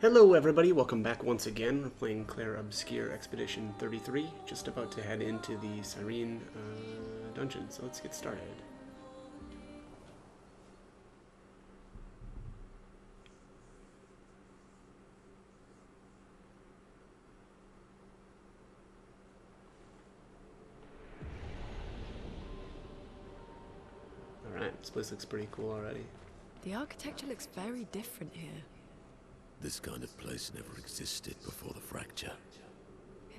Hello everybody, welcome back once again. We're playing Clair Obscur Expedition 33, just about to head into the Sirene dungeon, so let's get started. Alright, this place looks pretty cool already. The architecture looks very different here. This kind of place never existed before the fracture.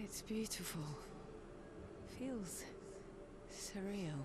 It's beautiful. Feels surreal.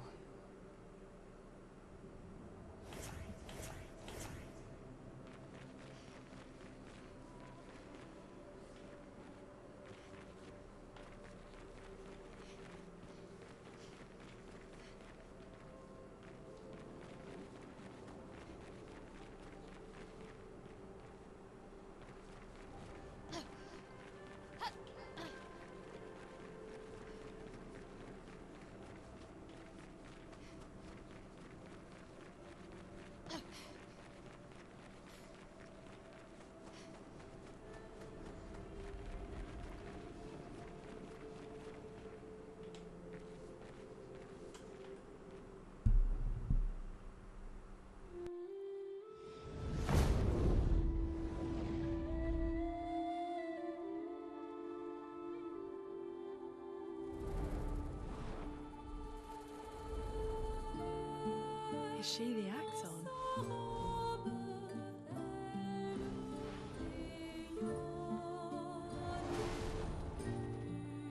Is she the Axon?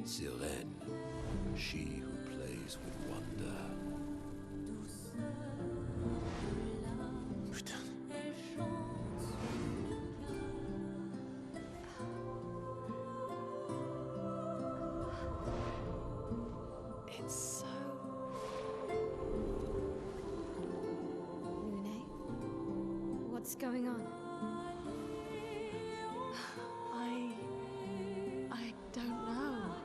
Sirene, she who plays with wonder. It's so... Lune? What's going on? I don't know.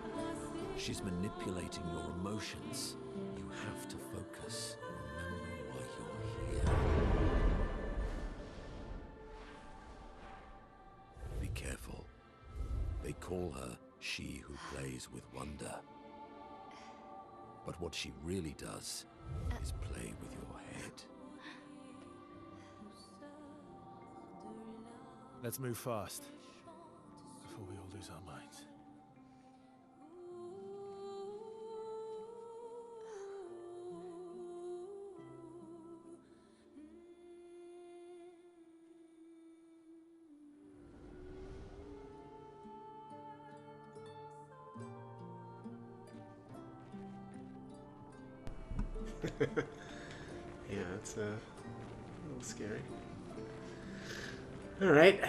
She's manipulating your emotions. You have to focus. Remember why you're here. Be careful. They call her she who plays with wonder. But what she really does is play with your head. Let's move fast, before we all lose our minds. Yeah, it's a little scary. Alright.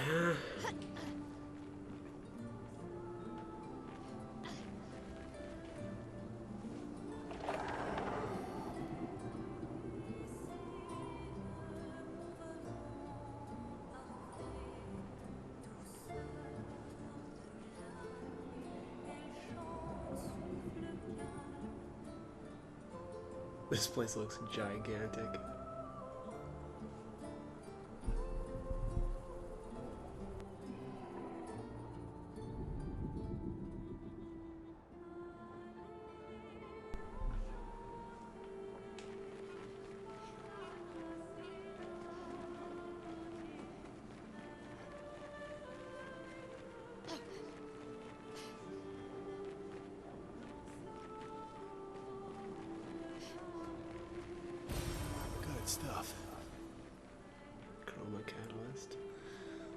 This place looks gigantic. Good stuff. Chroma catalyst.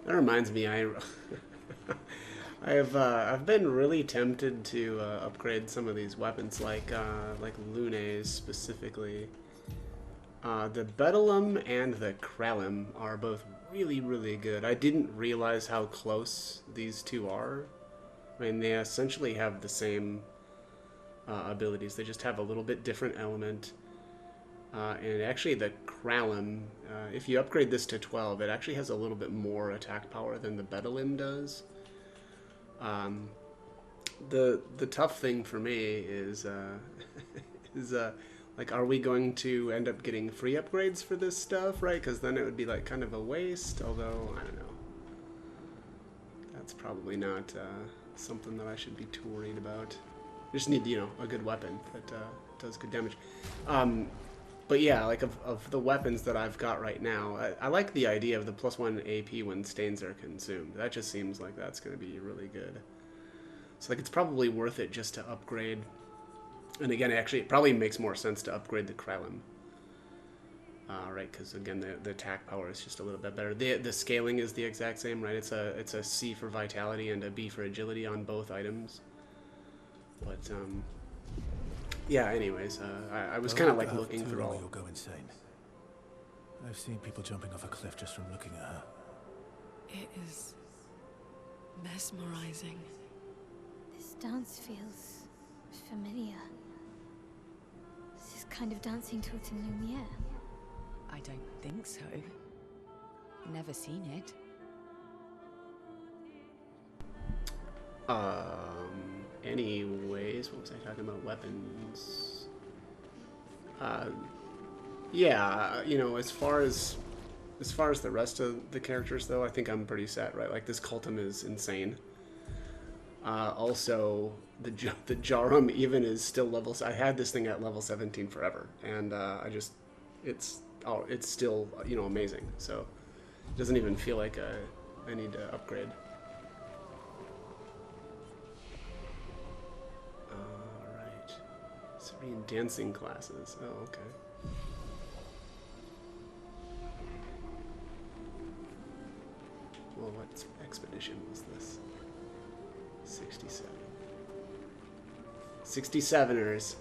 That reminds me, I've been really tempted to upgrade some of these weapons, like Lune's specifically. The Bedlam and the Krellum are both really, really good. I didn't realize how close these two are. I mean, they essentially have the same abilities. They just have a little bit different element. And actually the Krellum, if you upgrade this to 12, it actually has a little bit more attack power than the Bedlam does. The tough thing for me is like, are we going to end up getting free upgrades for this stuff, right? Because then it would be like kind of a waste, although I don't know. That's probably not something that I should be too worried about. Just need, you know, a good weapon that does good damage. But yeah, like of the weapons that I've got right now, I like the idea of the +1 AP when stains are consumed. That just seems like that's going to be really good. So like it's probably worth it just to upgrade. And again, actually, it probably makes more sense to upgrade the Krellin. Right, because again, the attack power is just a little bit better. The scaling is the exact same, right? It's a C for vitality and a B for agility on both items. But yeah. Anyways, I was kind of like looking through all. You'll go insane. I've seen people jumping off a cliff just from looking at her. It is mesmerizing. This dance feels familiar. This is kind of dancing to it in Lumiere. I don't think so. Never seen it. Anyways, what was I talking about? Weapons. Yeah, you know, as far as the rest of the characters, though, I think I'm pretty set, right? Like, this Cultum is insane. Also, the Jarum even is still level... I had this thing at level 17 forever, and it's still, you know, amazing. So, it doesn't even feel like I need to upgrade. Alright. Sirene dancing classes. Oh, okay. Well, what expedition was this? 67. 67ers.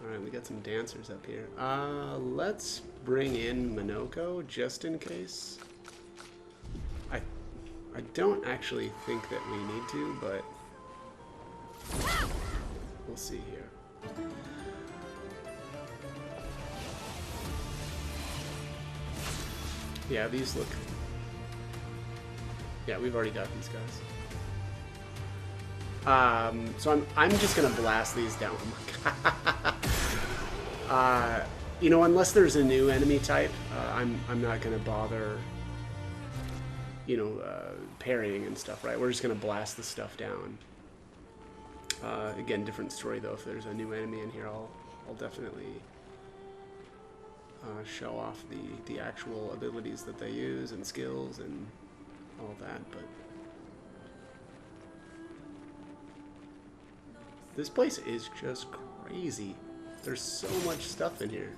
Alright, we got some dancers up here. Let's bring in Minoko just in case. I don't actually think that we need to, but we'll see here. Yeah, these look... Yeah, we've already got these guys. So I'm just gonna blast these down. You know, unless there's a new enemy type, I'm not gonna bother, you know, parrying and stuff, right? We're just gonna blast the stuff down. Again, different story though. If there's a new enemy in here, I'll definitely show off the actual abilities that they use and skills and all that. But this place is just crazy. There's so much stuff in here.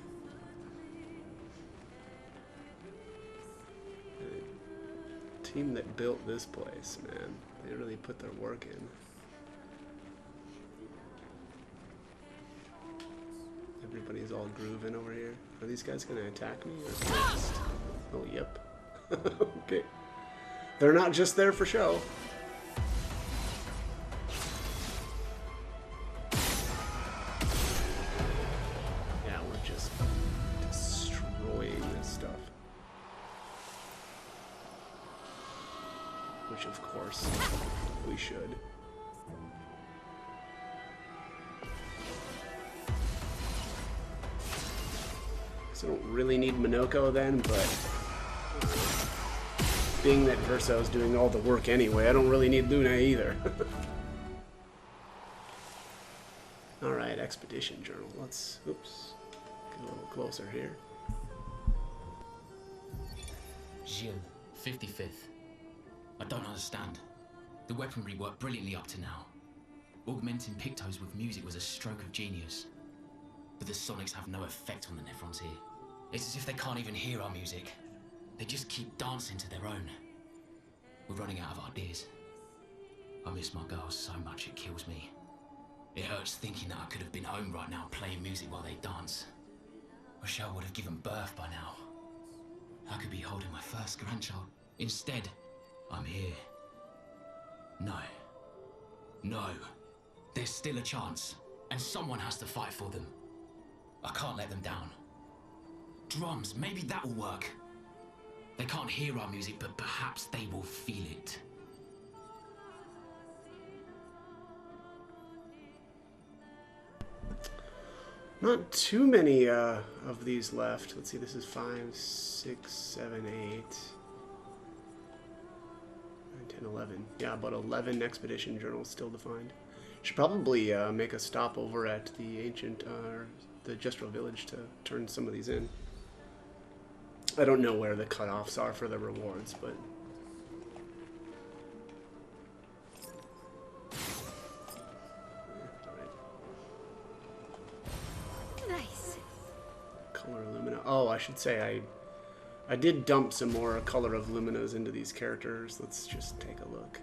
The team that built this place, man, they really put their work in. Everybody's all grooving over here. Are these guys gonna attack me or just... Oh, yep. Okay. They're not just there for show. Yeah, we're just destroying this stuff. Which, of course, we should. I don't really need Minoko then, but being that Verso's doing all the work anyway, I don't really need Luna either. Alright, Expedition Journal. Let's, oops, get a little closer here. Gilles, 55th. I don't understand. The weaponry worked brilliantly up to now. Augmenting Pictos with music was a stroke of genius. But the sonics have no effect on the Nephrons here. It's as if they can't even hear our music. They just keep dancing to their own. We're running out of ideas. I miss my girls so much it kills me. It hurts thinking that I could have been home right now playing music while they dance. Rochelle would have given birth by now. I could be holding my first grandchild. Instead, I'm here. No. No. There's still a chance, and someone has to fight for them. I can't let them down. Drums, maybe that will work. They can't hear our music, but perhaps they will feel it. Not too many of these left. Let's see, this is 5, 6, 7, 8, 9, 10, 11. Yeah, about 11 expedition journals still to find. Should probably make a stop over at the ancient, the Jestro village to turn some of these in. I don't know where the cutoffs are for the rewards, but... Nice. Color Lumina. Oh, I should say I did dump some more Color of Luminas into these characters. Let's just take a look.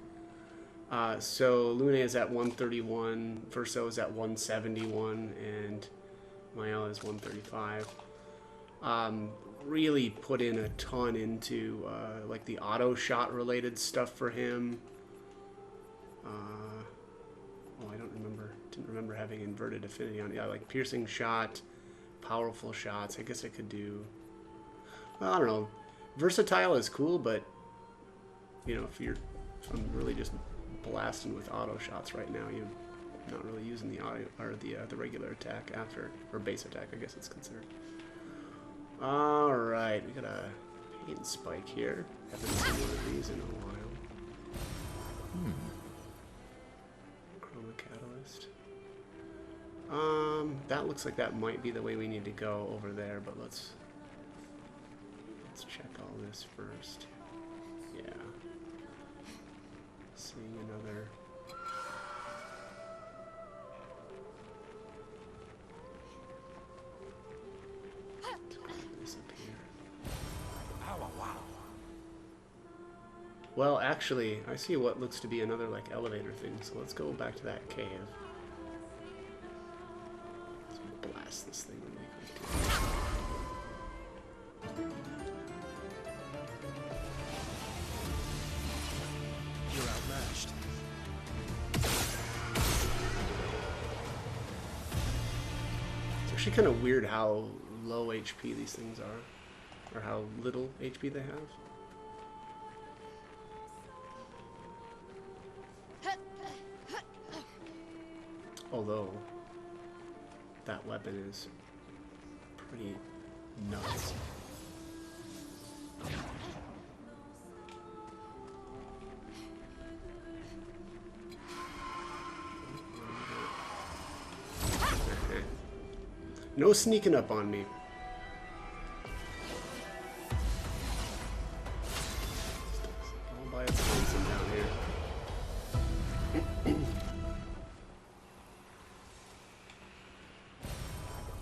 So Lune is at 131, Verso is at 171, and Mael is 135. Really put in a ton into like the auto shot related stuff for him. Oh, I don't remember. Didn't remember having inverted affinity on it. Yeah, like piercing shot, powerful shots. I guess I could do. Well, I don't know. Versatile is cool, but you know, if I'm really just blasting with auto shots right now, you're not really using the auto or the regular attack after, or base attack, I guess it's considered. All right, we got a paint spike here. Haven't seen one of these in a while. Chroma catalyst. That looks like that might be the way we need to go over there, but let's check all this first. Yeah. Seeing another. This up here. Well, actually, I see what looks to be another like elevator thing. So let's go back to that cave. Let's blast this thing really quick. You're outmatched. It's actually kind of weird how low HP these things are, or how little HP they have. Although that weapon is pretty nuts. No sneaking up on me. All by its lonesome down here.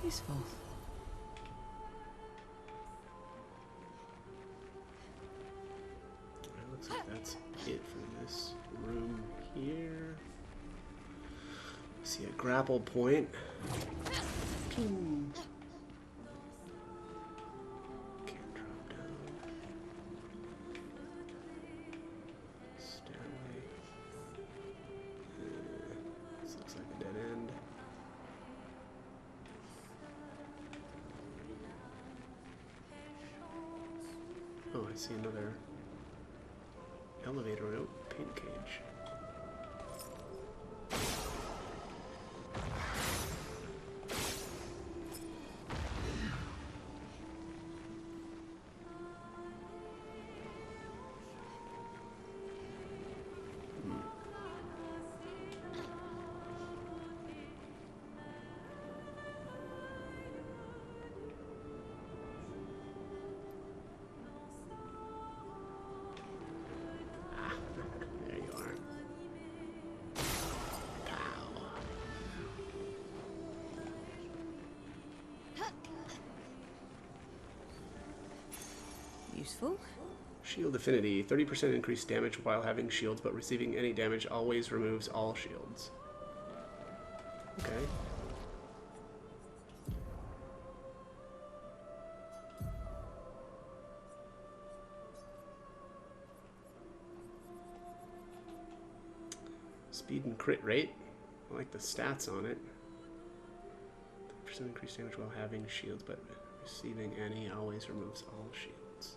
Useful. Looks like that's it for this room here. See a grapple point. Can't drop down. Stairway. This looks like a dead end. Oh, I see another elevator out, paint cage. There you are. Pow. Useful. Shield affinity, 30% increased damage while having shields, but receiving any damage always removes all shields. Okay. Speed and crit rate. I like the stats on it. 30% increased damage while having shields, but receiving any always removes all shields.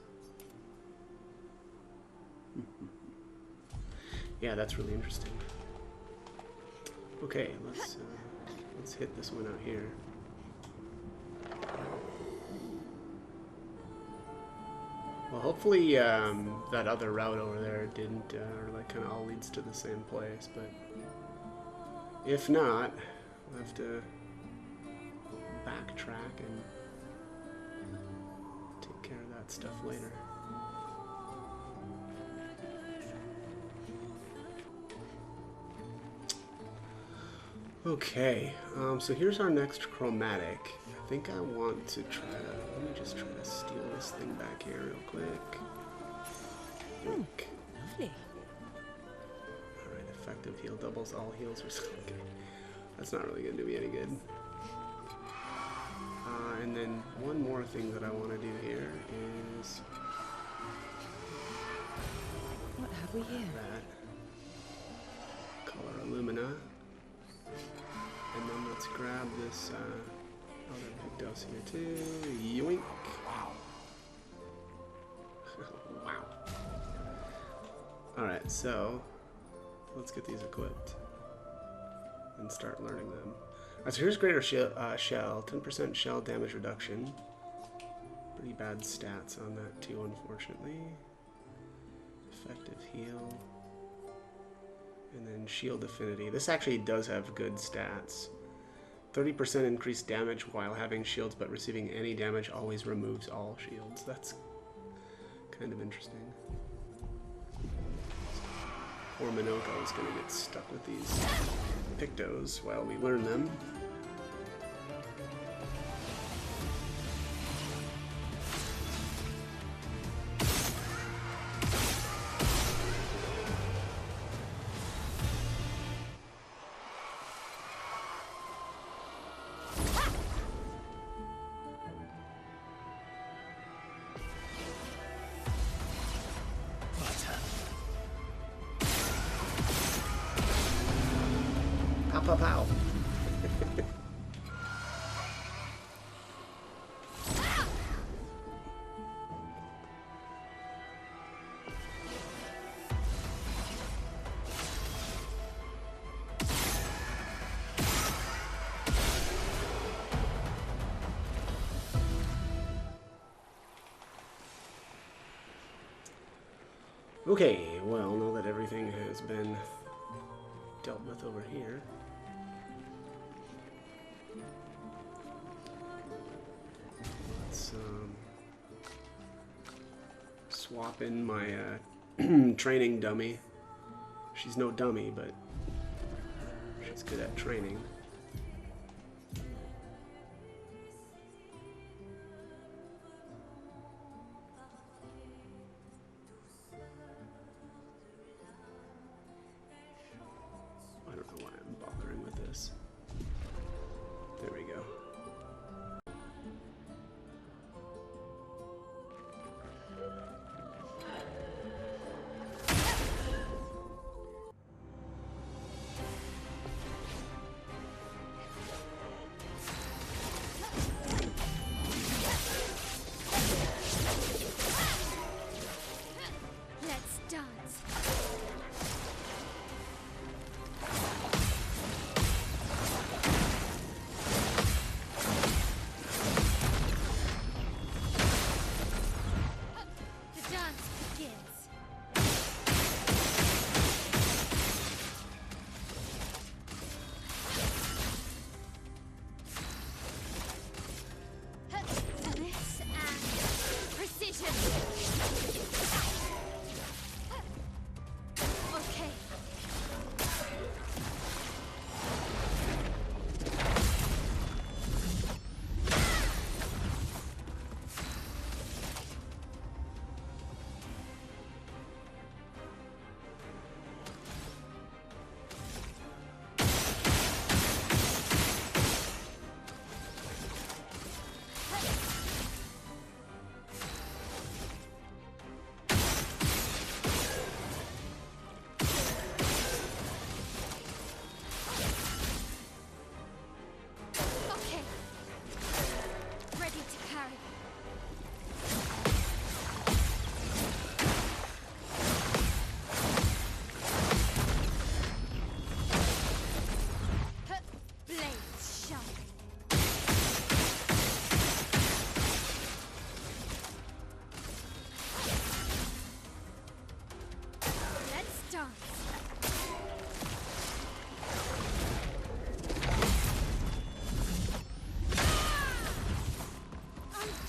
Yeah, that's really interesting. Okay, let's hit this one out here. Well, hopefully that other route over there didn't, or like kind of all leads to the same place, but if not, we'll have to backtrack and take care of that stuff later. Okay, so here's our next chromatic. I think I want to try to, let me just try to steal this thing back here real quick. Yoink. Lovely. Alright, effective heal doubles all heals. Okay, that's not really going to do me any good. And then one more thing that I want to do here is... What have we here? That. Color Illumina. And then let's grab this other Pictos here too. Yoink! Wow. Wow. Alright, so let's get these equipped and start learning them. Alright, so here's Greater Shell, 10% shell damage reduction. Pretty bad stats on that too, unfortunately. Effective heal. And then Shield Affinity. This actually does have good stats. 30% increased damage while having shields, but receiving any damage always removes all shields. That's kind of interesting. Poor Minoko is going to get stuck with these Pictos while we learn them. Pow, pow, pow. Okay, well, now that everything has been dealt with over here, let's swap in my training dummy. She's no dummy, but she's good at training. I don't know why I'm bothering with this. There we go. Let's dance. The dance begins. This and precision. Okay. Okay. Ready to carry. Blades sharp.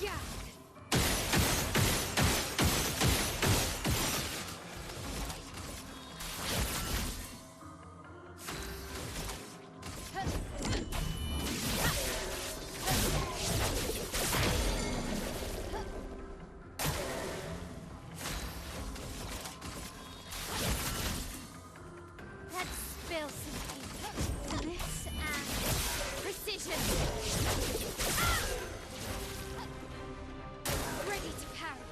Yeah. Let's spill some finesse and precision. Ready to parry.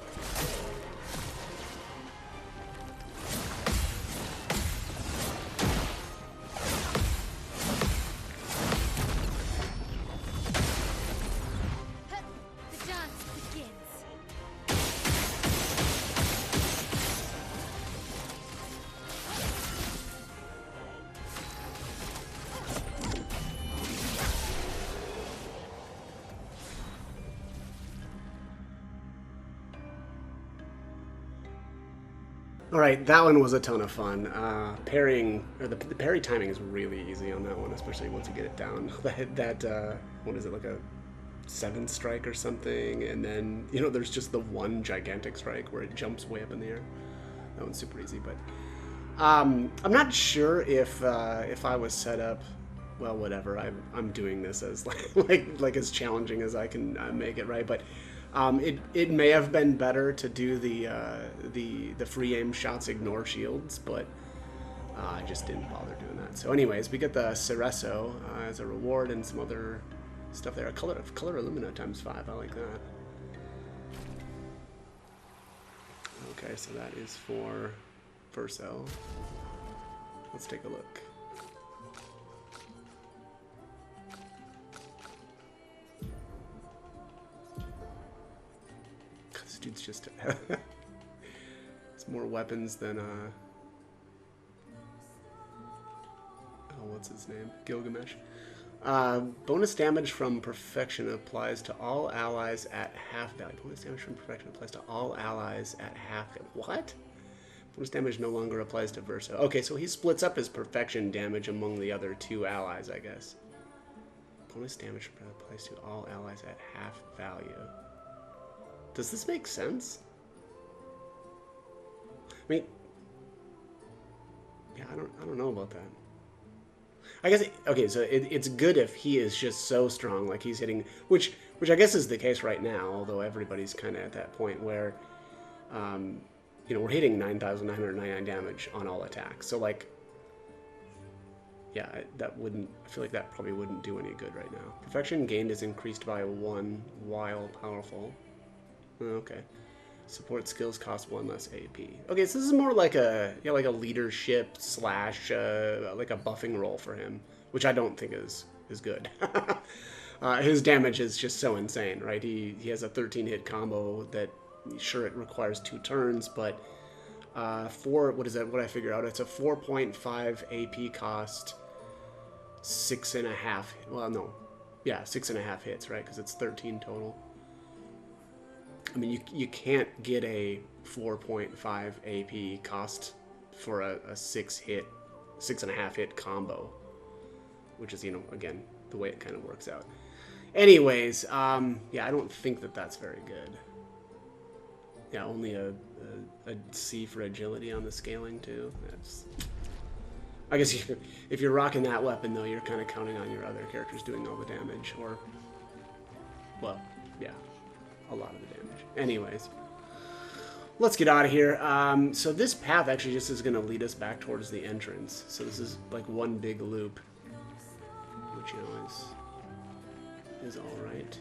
The dance begins. All right, that one was a ton of fun. Parrying, or the parry timing is really easy on that one, especially once you get it down. What is it, like a 7th strike or something? And then, you know, there's just the one gigantic strike where it jumps way up in the air. That one's super easy, but I'm not sure if I was set up. Well, whatever. I'm doing this as like as challenging as I can make it, right? But it may have been better to do the free aim shots ignore shields, but I just didn't bother doing that. So anyways, we get the Cereso as a reward and some other stuff there. Color Illumina ×5. I like that. Okay, so that is for Verso. Let's take a look. This dude's just it's more weapons than oh, what's his name? Gilgamesh. Bonus damage from Perfection applies to all allies at half value. Bonus damage from Perfection applies to all allies at half. What? Bonus damage no longer applies to Verso. Okay, so he splits up his Perfection damage among the other 2 allies, I guess. Bonus damage applies to all allies at half value. Does this make sense? I mean, yeah, I don't know about that. I guess okay, so it's good if he is just so strong, like he's hitting, which I guess is the case right now. Although everybody's kind of at that point where, you know, we're hitting 9,999 damage on all attacks. So like, yeah, that wouldn't. I feel like that probably wouldn't do any good right now. Perfection gained is increased by 1 while powerful. Okay. Support skills cost 1 less AP. Okay, so this is more like a like a leadership slash like a buffing role for him, which I don't think is good. His damage is just so insane, right? He has a 13 hit combo that sure it requires 2 turns, but what is that? What I figure out? It's a 4.5 AP cost, 6.5. Well, no, yeah, 6.5 hits, right? Because it's 13 total. I mean, you can't get a 4.5 AP cost for a 6.5 hit combo, which is, you know, again, the way it kind of works out. Anyways, yeah, I don't think that that's very good. Yeah, only a C for agility on the scaling too. That's, I guess if you're rocking that weapon though, you're kind of counting on your other characters doing all the damage, or, well, yeah, a lot of the damage. Anyways, let's get out of here. So this path actually just is going to lead us back towards the entrance. So this is like one big loop, which, you know, is all right.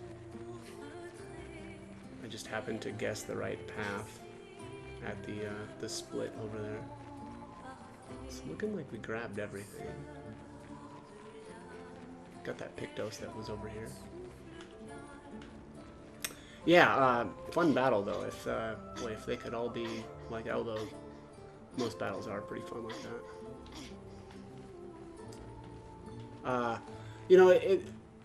I just happened to guess the right path at the split over there. It's looking like we grabbed everything. Got that Pictos that was over here. Yeah, fun battle though. If they could all be like, although most battles are pretty fun like that. You know,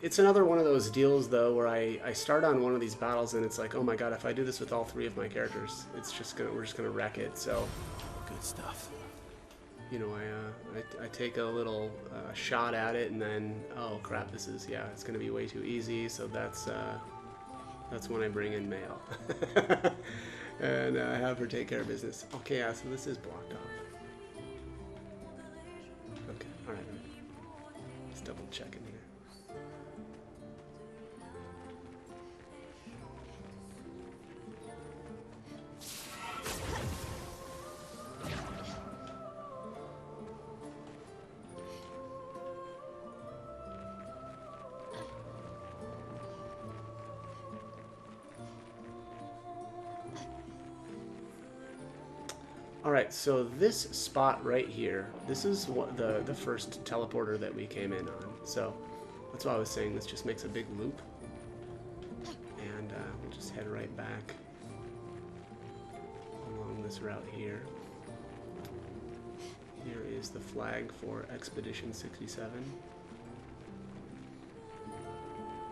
it's another one of those deals though where I start on one of these battles and it's like, oh my god, if I do this with all 3 of my characters, we're just gonna wreck it. So Good stuff. you know, I take a little shot at it and then, oh crap, it's gonna be way too easy. So that's That's when I bring in mail. And have her take care of business. Okay, yeah, so this is blocked off. Okay, alright. Just double checking here. Alright, so this spot right here, this is what the first teleporter that we came in on. So that's why I was saying this just makes a big loop. And we'll just head right back along this route here. Here is the flag for Expedition 67.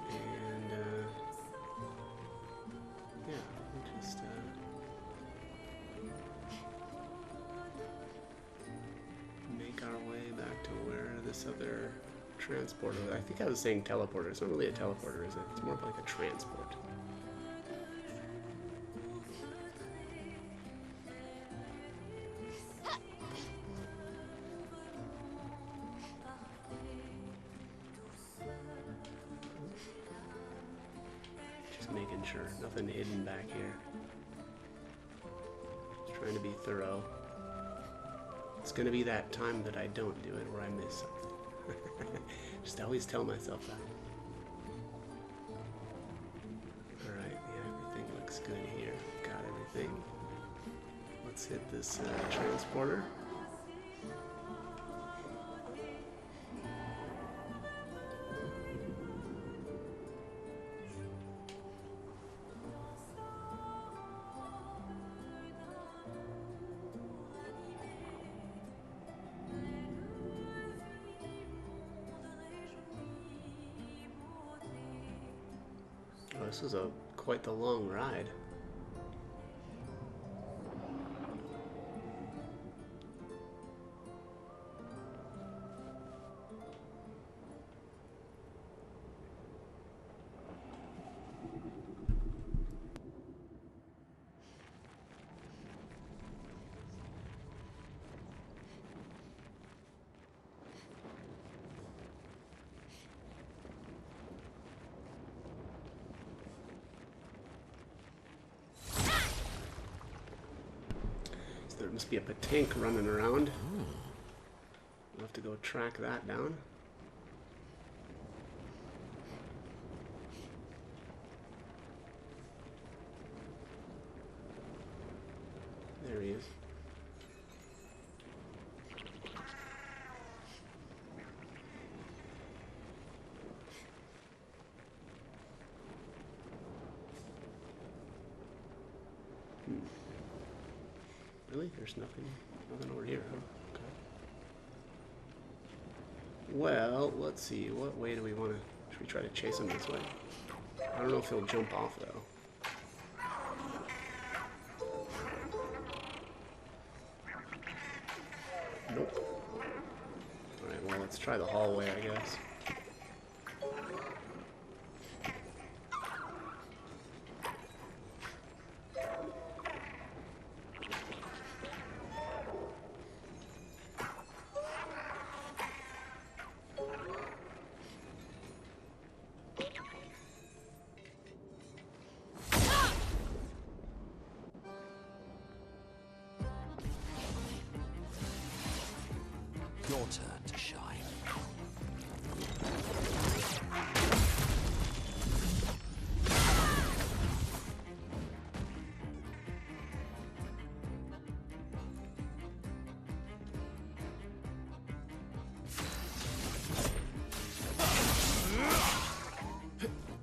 And yeah, we'll just make our way back to where this other transporter, I think I was saying teleporter. It's not really a teleporter, is it? It's more of like a transport. Just making sure nothing hidden back here. Just trying to be thorough. It's going to be that time that I don't do it where I miss something. Just always tell myself that. Alright, yeah, everything looks good here. Got everything. Let's hit this transporter. Oh, this is quite the long ride. There must be a tank running around. We'll have to go track that down. There he is. Really? There's nothing over here, huh? Okay. Well, let's see. What way do we want to... Should we try to chase him this way? I don't know if he'll jump off, though. Nope. Alright, well, let's try the hallway, I guess. Your turn to shine.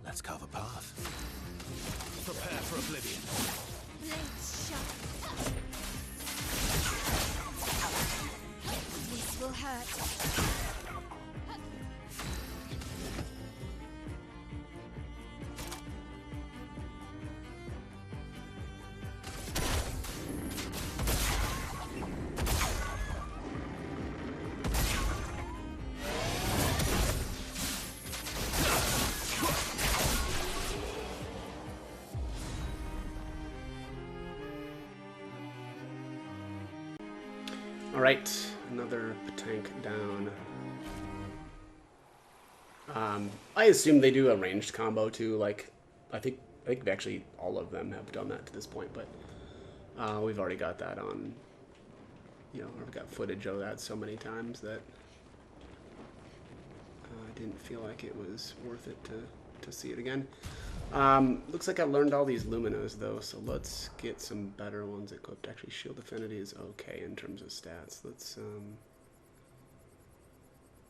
Let's carve a path. Prepare for oblivion. Blades sharp. This will hurt. Alright, another tank down. I assume they do a ranged combo too, like, I think actually all of them have done that to this point, but we've already got that on, you know, I've got footage of that so many times that I didn't feel like it was worth it to see it again. Looks like I learned all these Luminos though, so let's get some better ones equipped. Actually, shield affinity is okay in terms of stats. Let's,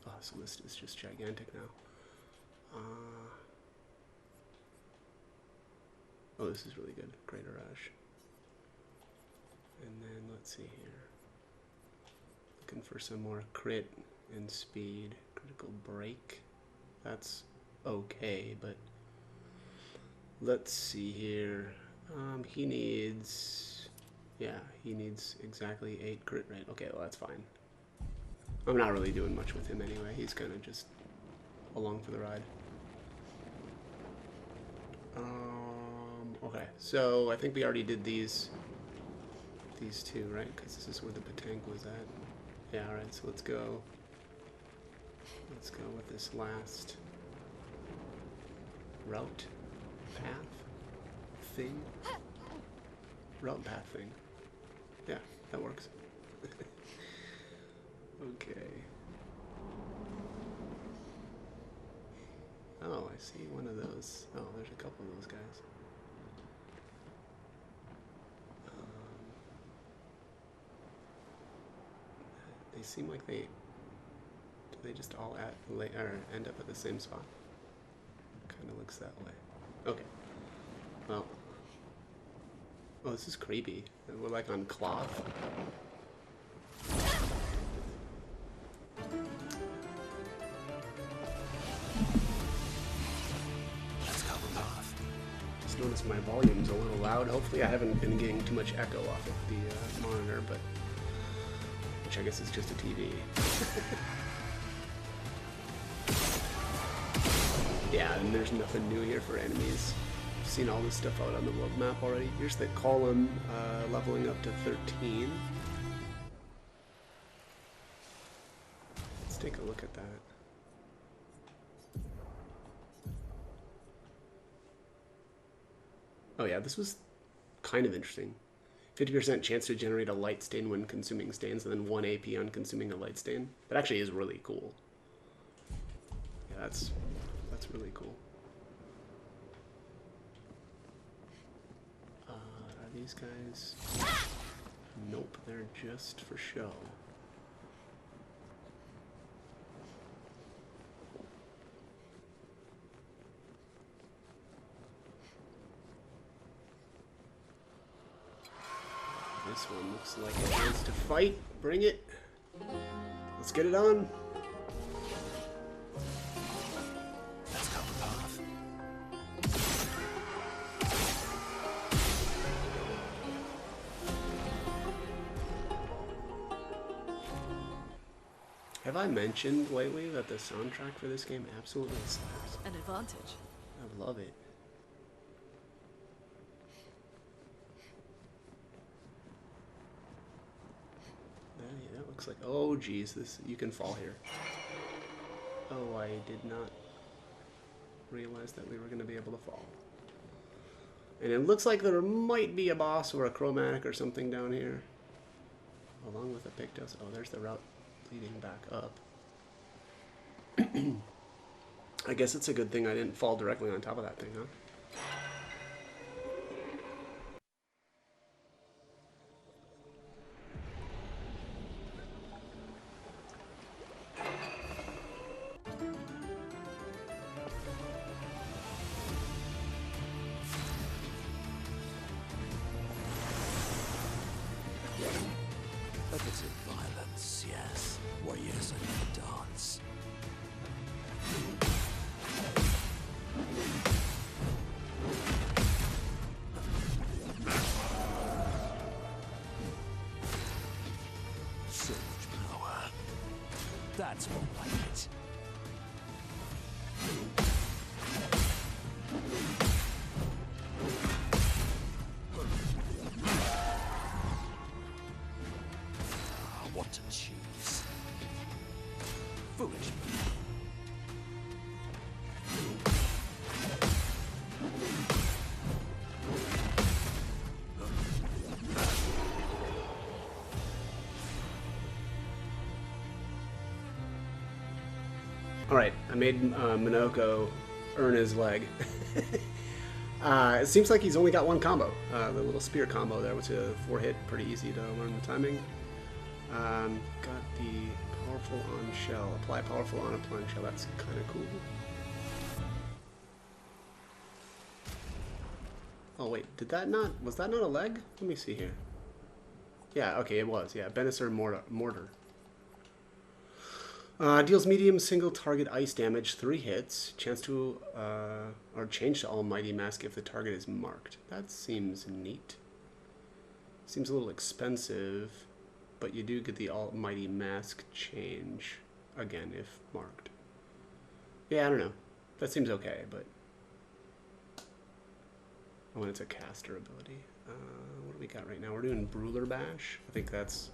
oh, this list is just gigantic now. Oh, this is really good. Greater Rush. And then let's see here. Looking for some more crit and speed. Critical break. That's okay, but let's see here. He needs, yeah, he needs exactly 8 crit rate. Okay, well that's fine. I'm not really doing much with him anyway. He's kind of just along for the ride. Okay, so I think we already did these two, right? Because this is where the Patank was at. Yeah, all right, so let's go with this last route path thing. Route path thing. Yeah, that works. Okay. Oh, I see one of those. Oh, there's a couple of those guys. They seem like do they just all end up at the same spot? Kind of looks that way. Okay. Well. Oh, this is creepy. We're like on cloth. Just noticed my volume's a little loud. Hopefully I haven't been getting too much echo off of the monitor, but which I guess is just a TV. Yeah, and there's nothing new here for enemies. I've seen all this stuff out on the world map already. Here's the column leveling up to 13. Let's take a look at that. Oh yeah, this was kind of interesting. 50% chance to generate a light stain when consuming stains, and then 1 AP on consuming a light stain. That actually is really cool. Yeah, that's really cool. Are these guys? Nope, they're just for show. This one looks like it wants to fight. Bring it. Let's get it on. Let's go the path. Have I mentioned lately that the soundtrack for this game absolutely slaps? An advantage. I love it. Yeah, that looks like, oh geez, this, you can fall here. Oh, I did not realize that we were going to be able to fall. And it looks like there might be a boss or a chromatic or something down here. Along with a Pictos. Oh, there's the route leading back up. I guess it's a good thing I didn't fall directly on top of that thing, huh? A bit of violence, yes. Warriors are in dance. So much power. That's more like it. What to choose. Foolish. Alright, I made Minoko earn his leg. It seems like he's only got one combo, the little spear combo there, which is a 4-hit, pretty easy to learn the timing. Got the powerful on shell, apply powerful on applying shell, that's kind of cool. Oh wait, was that not a leg? Let me see here. Yeah, okay, it was, yeah, Benisar Mortar. Deals medium single target ice damage, 3 hits. Chance to, or change to Almighty Mask if the target is marked. That seems neat. Seems a little expensive, but you do get the Almighty Mask change, again, if marked. Yeah, I don't know. That seems okay, but... Oh, and it's a caster ability. What do we got right now? We're doing Brawler Bash. I think that's...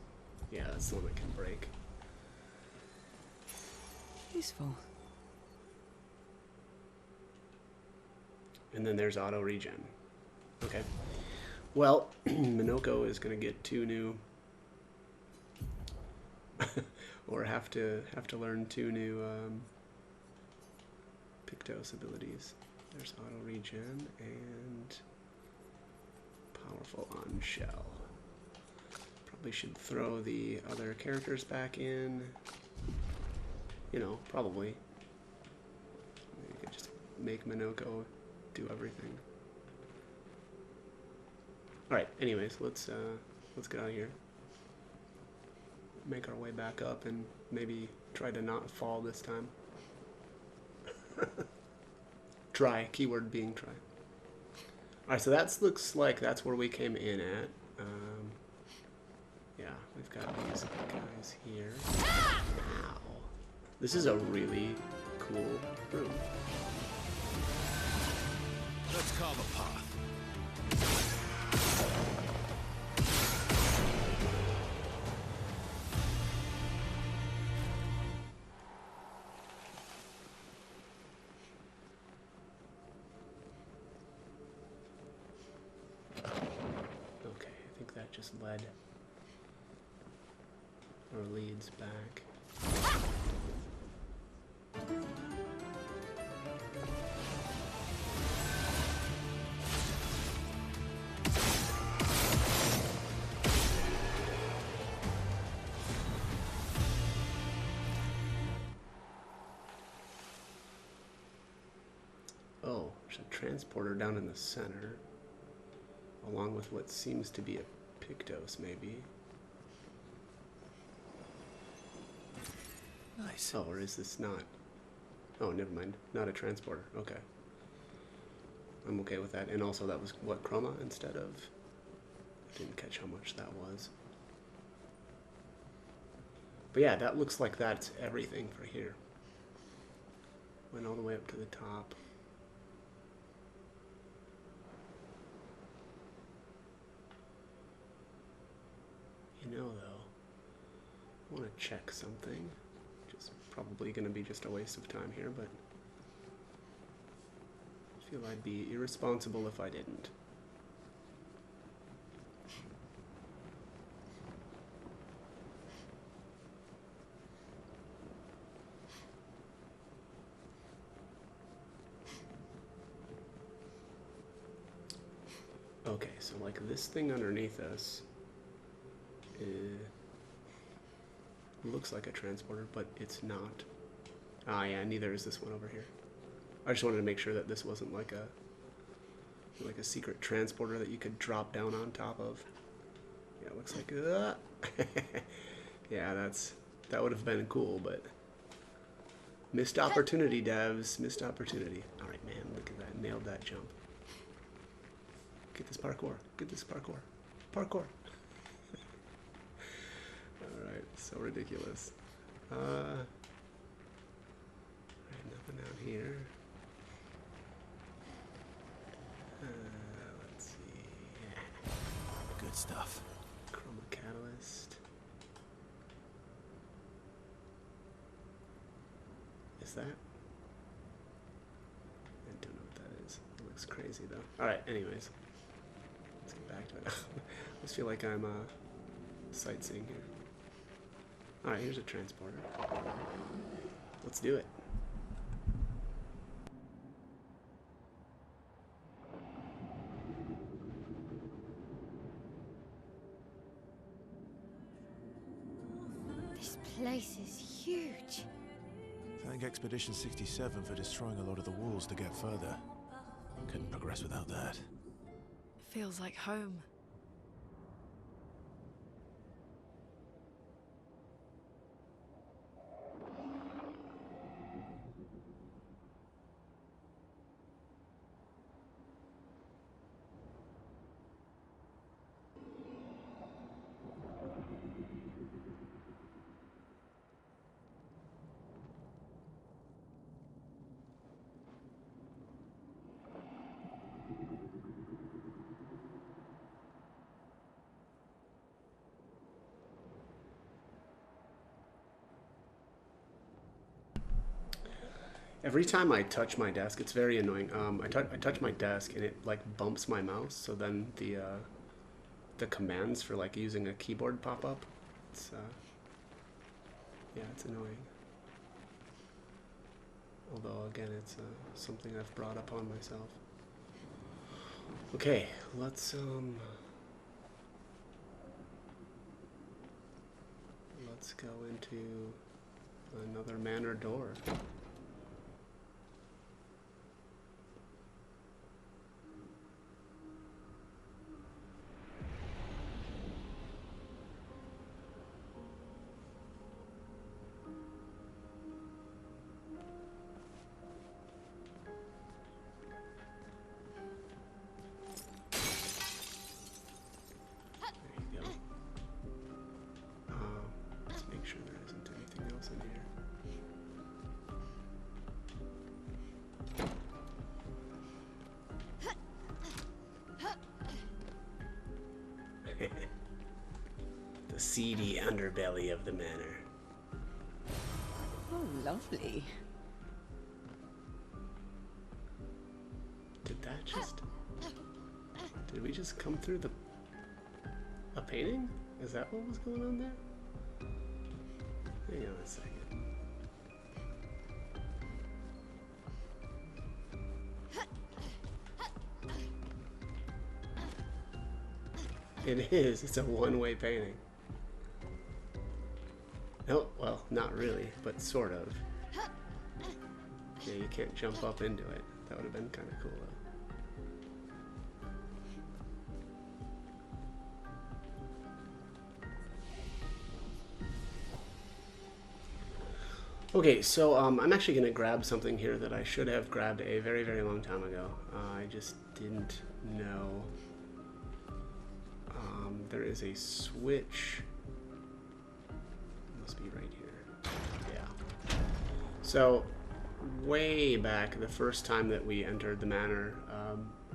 Yeah, that's the one that can break. Useful. And then there's auto regen. Okay. Well, Minoko is going to get 2 new, or have to learn 2 new Pictos abilities. There's auto regen and powerful on shell. Probably should throw the other characters back in. You know, probably. You could just make Minoko do everything. Alright, anyways, let's get out of here. Make our way back up and maybe try to not fall this time. Try, keyword being try. Alright, so that looks like that's where we came in at. Yeah, we've got these guys here. Ow. This is a really cool room. Let's carve a path. Okay, I think that just led or leads back. Oh, there's a transporter down in the center, along with what seems to be a Pictos, maybe. Nice. Oh, or is this not? Oh, never mind. Not a transporter. Okay. I'm okay with that. And also that was, what, chroma instead of... I didn't catch how much that was. But yeah, that looks like that's everything for here. Went all the way up to the top. You know, though, I want to check something. Which is probably going to be just a waste of time here, but I feel I'd be irresponsible if I didn't. Okay, so like this thing underneath us looks like a transporter, but it's not. Ah, yeah, neither is this one over here. I just wanted to make sure that this wasn't like a secret transporter that you could drop down on top of. Yeah, it looks like yeah, that would have been cool, but missed opportunity, devs, missed opportunity. All right, man, look at that, nailed that jump. Get this parkour, get this parkour, parkour. Alright, so ridiculous. Alright, nothing out here. Let's see. Yeah. Good stuff. Chroma catalyst. Is that? I don't know what that is. It looks crazy though. Alright, anyways. Let's get back to it. I just feel like I'm sightseeing here. Alright, here's a transporter. Let's do it. This place is huge. Thank Expedition 67 for destroying a lot of the walls to get further. Couldn't progress without that. Feels like home. Every time I touch my desk, it's very annoying. I touch my desk and it like bumps my mouse, so then the commands for like using a keyboard pop up. It's yeah, it's annoying. Although again, it's something I've brought upon myself. Okay, let's go into another manor door. The seedy underbelly of the manor. Oh, lovely. Did that just... Did we just come through a painting? Is that what was going on there? Hang on a second. It is. It's a one-way painting. No, well, not really, but sort of. Yeah, you can't jump up into it. That would have been kind of cool, though. Okay, so I'm actually going to grab something here that I should have grabbed a very, very long time ago. I just didn't know. There is a switch. It must be right here. Yeah. So, way back, the first time that we entered the manor,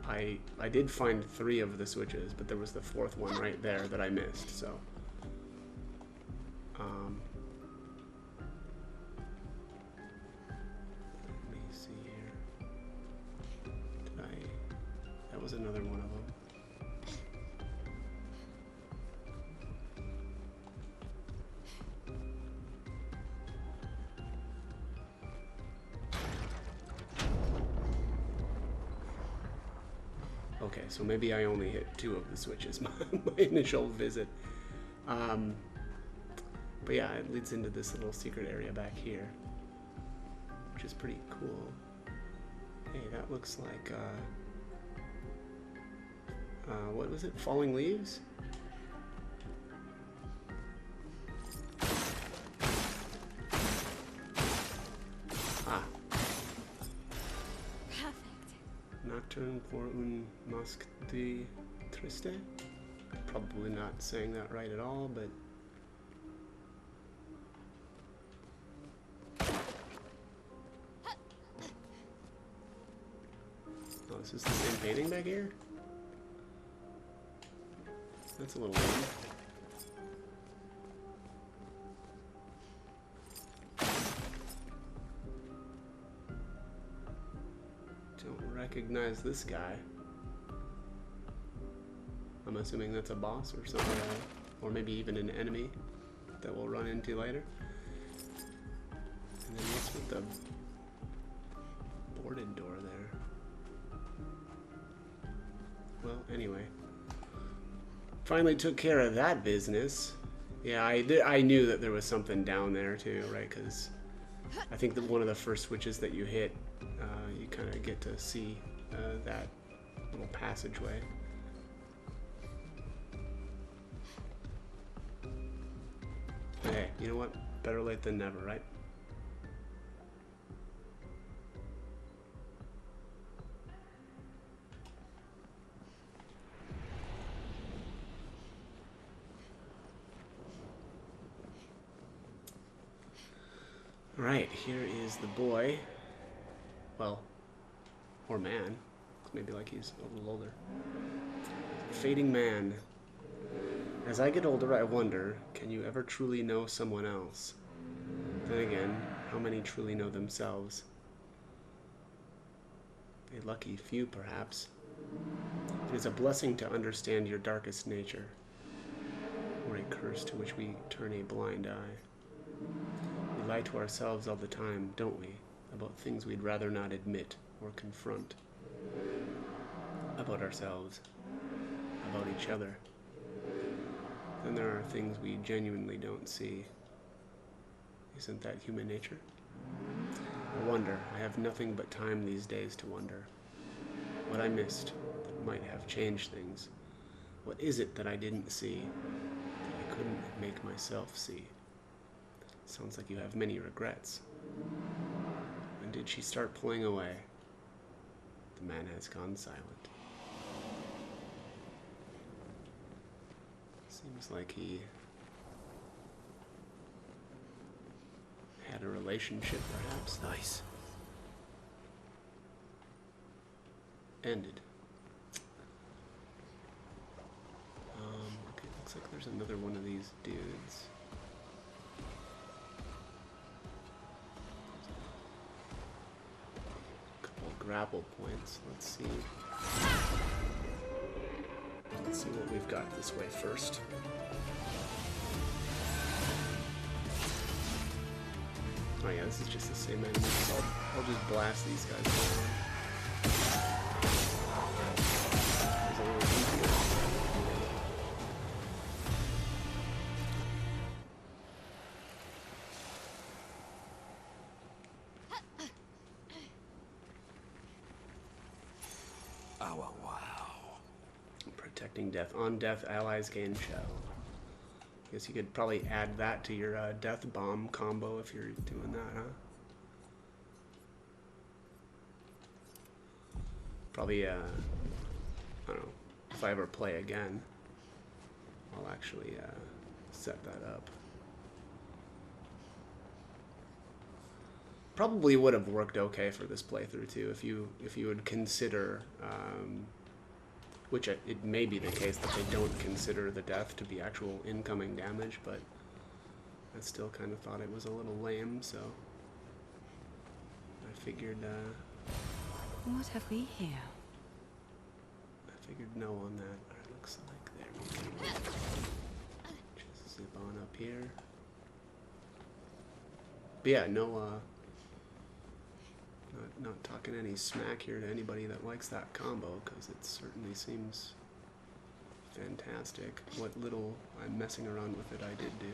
I did find 3 of the switches, but there was the 4th one right there that I missed, so. Let me see here. That was another one of them. Okay, so maybe I only hit 2 of the switches, my initial visit. But yeah, it leads into this little secret area back here, which is pretty cool. Hey, that looks like, what was it? Falling Leaves? Nocturne pour un masque de triste. Probably not saying that right at all, but oh, this is the same painting back here? That's a little weird. recognize this guy. I'm assuming that's a boss or something, or maybe even an enemy that we'll run into later. And then what's with the boarded door there? Well, anyway. Finally took care of that business. Yeah, I knew that there was something down there too, right? Because I think that one of the first switches that you hit, you kind of get to see that little passageway. Hey, you know what? Better late than never, right? Alright, here is the boy. Well, or man. Maybe like he's a little older. Fading man. As I get older, I wonder, can you ever truly know someone else? Then again, how many truly know themselves? A lucky few, perhaps. It is a blessing to understand your darkest nature, or a curse to which we turn a blind eye. We lie to ourselves all the time, don't we, about things we'd rather not admit or confront. About ourselves, about each other. Then there are things we genuinely don't see. Isn't that human nature? I wonder. I have nothing but time these days to wonder. What I missed that might have changed things. What is it that I didn't see, that I couldn't make myself see? Sounds like you have many regrets. When did she start pulling away? The man has gone silent. Seems like he had a relationship, perhaps. Nice. Ended. Okay, looks like there's another one of these dudes. Couple of grapple points. Let's see. Let's see what we've got this way first. Oh yeah, this is just the same enemy, so I'll just blast these guys around. It's a little easier. Oh, wow. Protecting death. On death, allies gain shell. Guess you could probably add that to your death bomb combo if you're doing that, huh? Probably, I don't know, if I ever play again, I'll actually set that up. Probably would have worked okay for this playthrough too, if you would consider, which it may be the case that they don't consider the death to be actual incoming damage, but I still kind of thought it was a little lame, so I figured, What have we here? I figured no on that. It looks like there we go. Just zip on up here. But yeah, no, not talking any smack here to anybody that likes that combo, because it certainly seems fantastic. What little I'm messing around with it, I did do.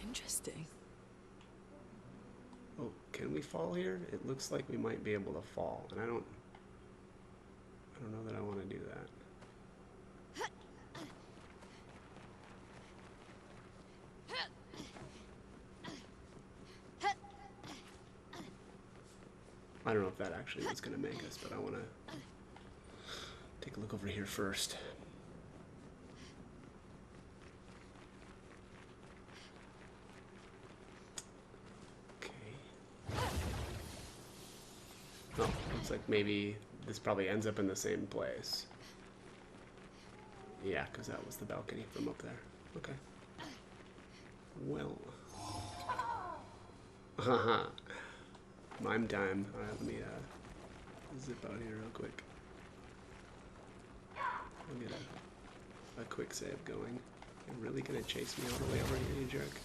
Interesting. Oh, can we fall here? It looks like we might be able to fall, and I don't know that I want to do that. I don't know if that actually was going to make us, but I want to take a look over here first. Okay. Oh, looks like maybe this probably ends up in the same place. Yeah, because that was the balcony from up there. Okay. Well. Haha. Mime time. Alright, let me zip out here real quick. I'll get a quick save going. You're really gonna chase me all the way over here, you jerk.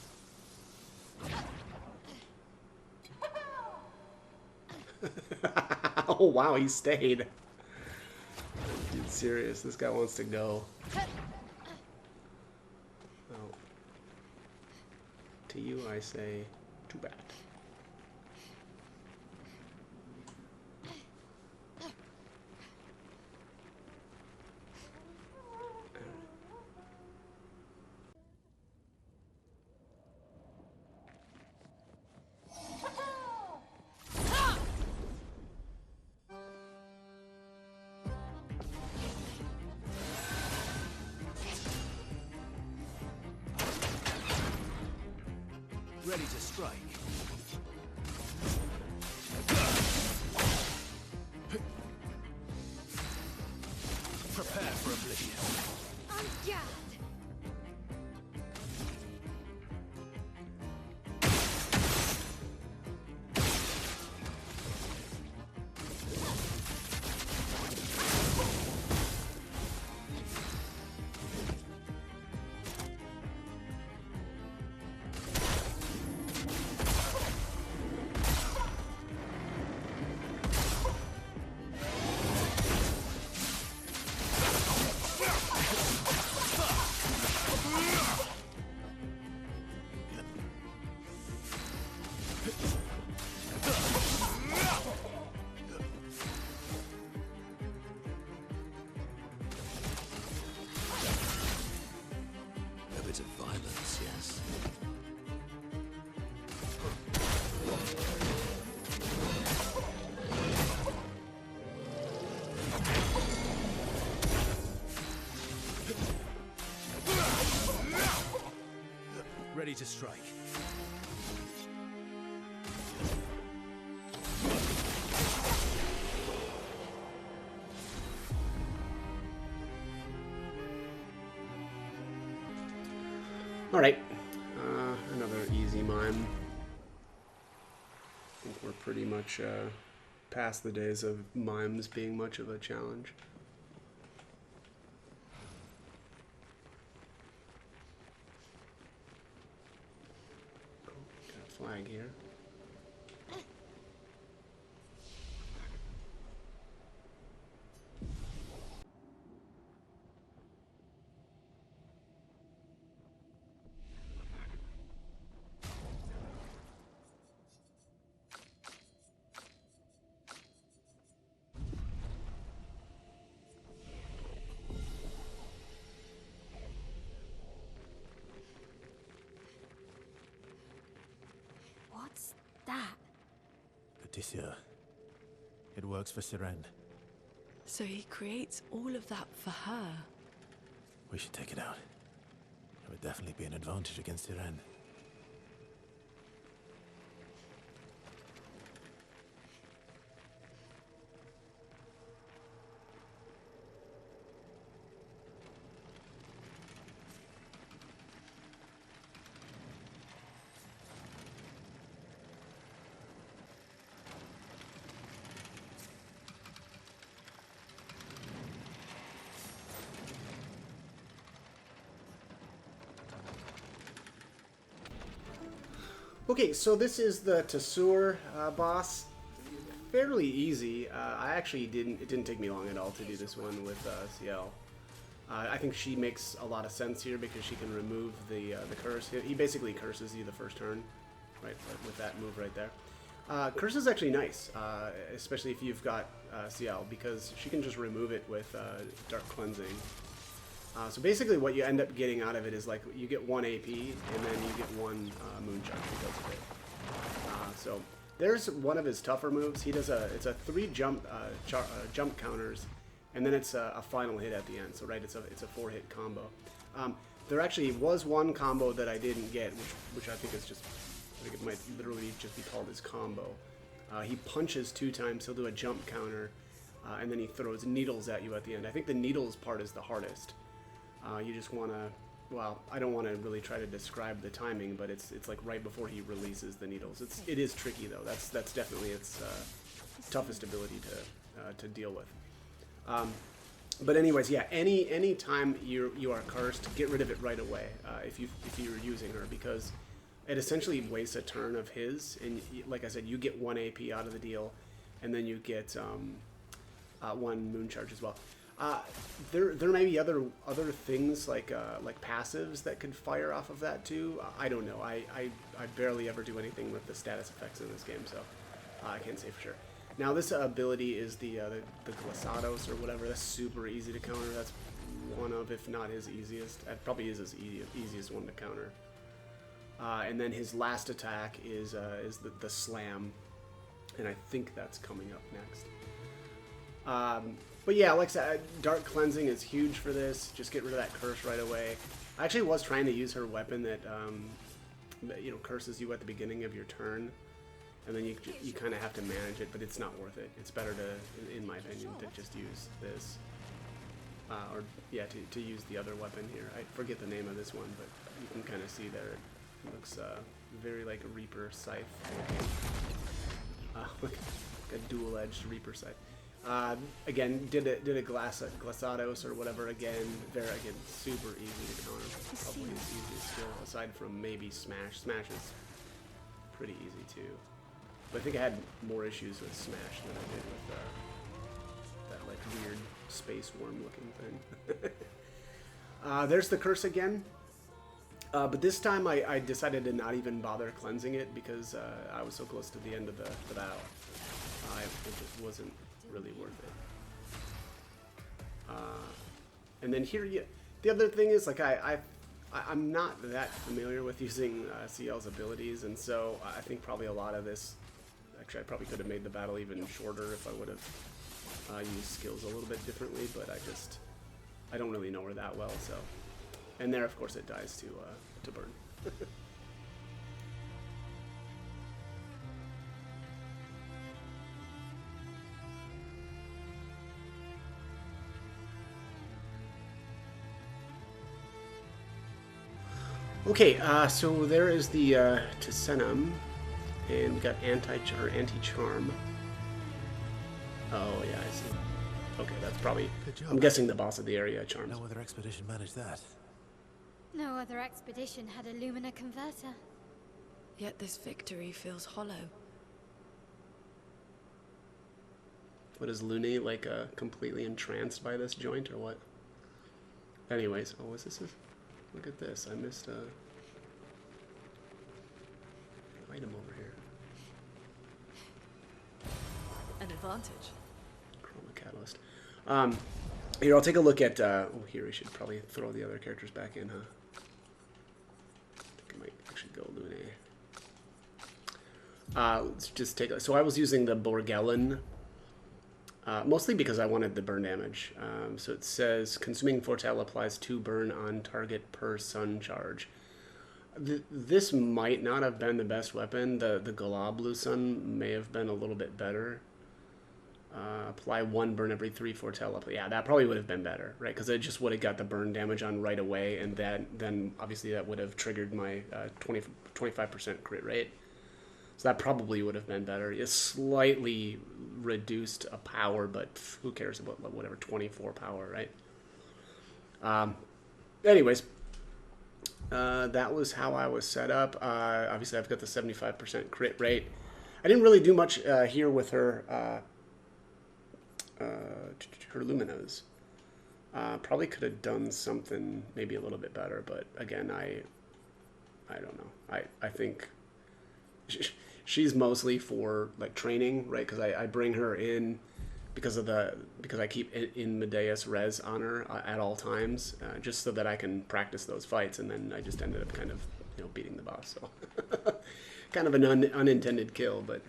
Oh wow, he stayed. Dude, serious. This guy wants to go. Oh. To you, I say, too bad. Ready to strike. Prepare for oblivion. On guard! A bit of violence, yes. Ready to strike. Alright. Another easy mime. I think we're pretty much past the days of mimes being much of a challenge. Oh, got a flag here. What's that? Patricia. It works for Sirene. So he creates all of that for her. We should take it out. It would definitely be an advantage against Sirene. Okay, so this is the Tesur boss. Fairly easy. It didn't take me long at all to do this one with CL. I think she makes a lot of sense here because she can remove the curse. He basically curses you the first turn, right, with that move right there. Curse is actually nice, especially if you've got CL, because she can just remove it with Dark Cleansing. So basically what you end up getting out of it is like you get 1 AP and then you get 1 Moonshot because of it. So there's one of his tougher moves. He does it's a 3 jump counters, and then it's a final hit at the end. So right, it's a 4-hit combo. There actually was one combo that I didn't get, which I think is just, I think it might literally just be called his combo. He punches 2 times, he'll do a jump counter, and then he throws needles at you at the end. I think the needles part is the hardest. You just want to, well, I don't want to really try to describe the timing, but it's like right before he releases the needles. It is tricky though. That's definitely its toughest ability to deal with. But anyways, yeah, any time you are cursed, get rid of it right away if you're using her, because it essentially wastes a turn of his, and like I said, you get 1 AP out of the deal, and then you get 1 moon charge as well. There may be other things like passives that could fire off of that too. I don't know. I barely ever do anything with the status effects in this game, so I can't say for sure. Now this ability is the Glissados or whatever. That's super easy to counter. That's one of, if not his easiest. That probably is his easiest one to counter. And then his last attack is the Slam, and I think that's coming up next. But yeah, like I said, Dark Cleansing is huge for this. Just get rid of that curse right away. I actually was trying to use her weapon that curses you at the beginning of your turn, and then you kind of have to manage it, but it's not worth it. It's better to, in my opinion, to just use this, to use the other weapon here. I forget the name of this one, but you can kind of see there. It looks very like a Reaper Scythe. Like a dual-edged Reaper Scythe. Again, did a Glissados or whatever again. Super easy to counter. Probably his easiest skill, aside from maybe Smash. Smash is pretty easy too. But I think I had more issues with Smash than I did with that like weird space worm looking thing. There's the curse again. But this time I decided to not even bother cleansing it because I was so close to the end of the battle. It just wasn't really worth it. And then here, the other thing is, like, I'm not that familiar with using CL's abilities, and so I think probably a lot of this, actually I probably could have made the battle even shorter if I would have used skills a little bit differently, but I don't really know her that well, so. And there, of course, it dies to burn. Okay, so there is the Tisenum, and we got anti-charm. Oh yeah, I see. Okay, that's probably. Good job. I'm guessing the boss of the area charms. No other expedition managed that. No other expedition had a Lumina converter. Yet this victory feels hollow. What is Lune, like completely entranced by this joint, or what? Anyways, oh, what's this? Look at this. I missed an item over here. An advantage. Chroma Catalyst. Here, I'll take a look at. Oh, here we should probably throw the other characters back in, huh? I think I might actually go Lune. Let's just take. So I was using the Borgellen. Mostly because I wanted the burn damage. So it says, consuming Fortel applies 2 burn on target per sun charge. This might not have been the best weapon. The Galablu Sun may have been a little bit better. Apply 1 burn every 3 Fortel. Yeah, that probably would have been better, right? Because it just would have got the burn damage on right away, and then obviously that would have triggered my 25% crit rate. So that probably would have been better. It's slightly reduced a power, but who cares about whatever 24 power, right? Anyways, that was how I was set up. Obviously, I've got the 75% crit rate. I didn't really do much here with her Luminos. Probably could have done something maybe a little bit better, but again, I don't know. I think she's mostly for like training, right? Because I bring her in because I keep in Medea's res on her at all times, just so that I can practice those fights, and then I just ended up kind of beating the boss. So kind of an unintended kill, but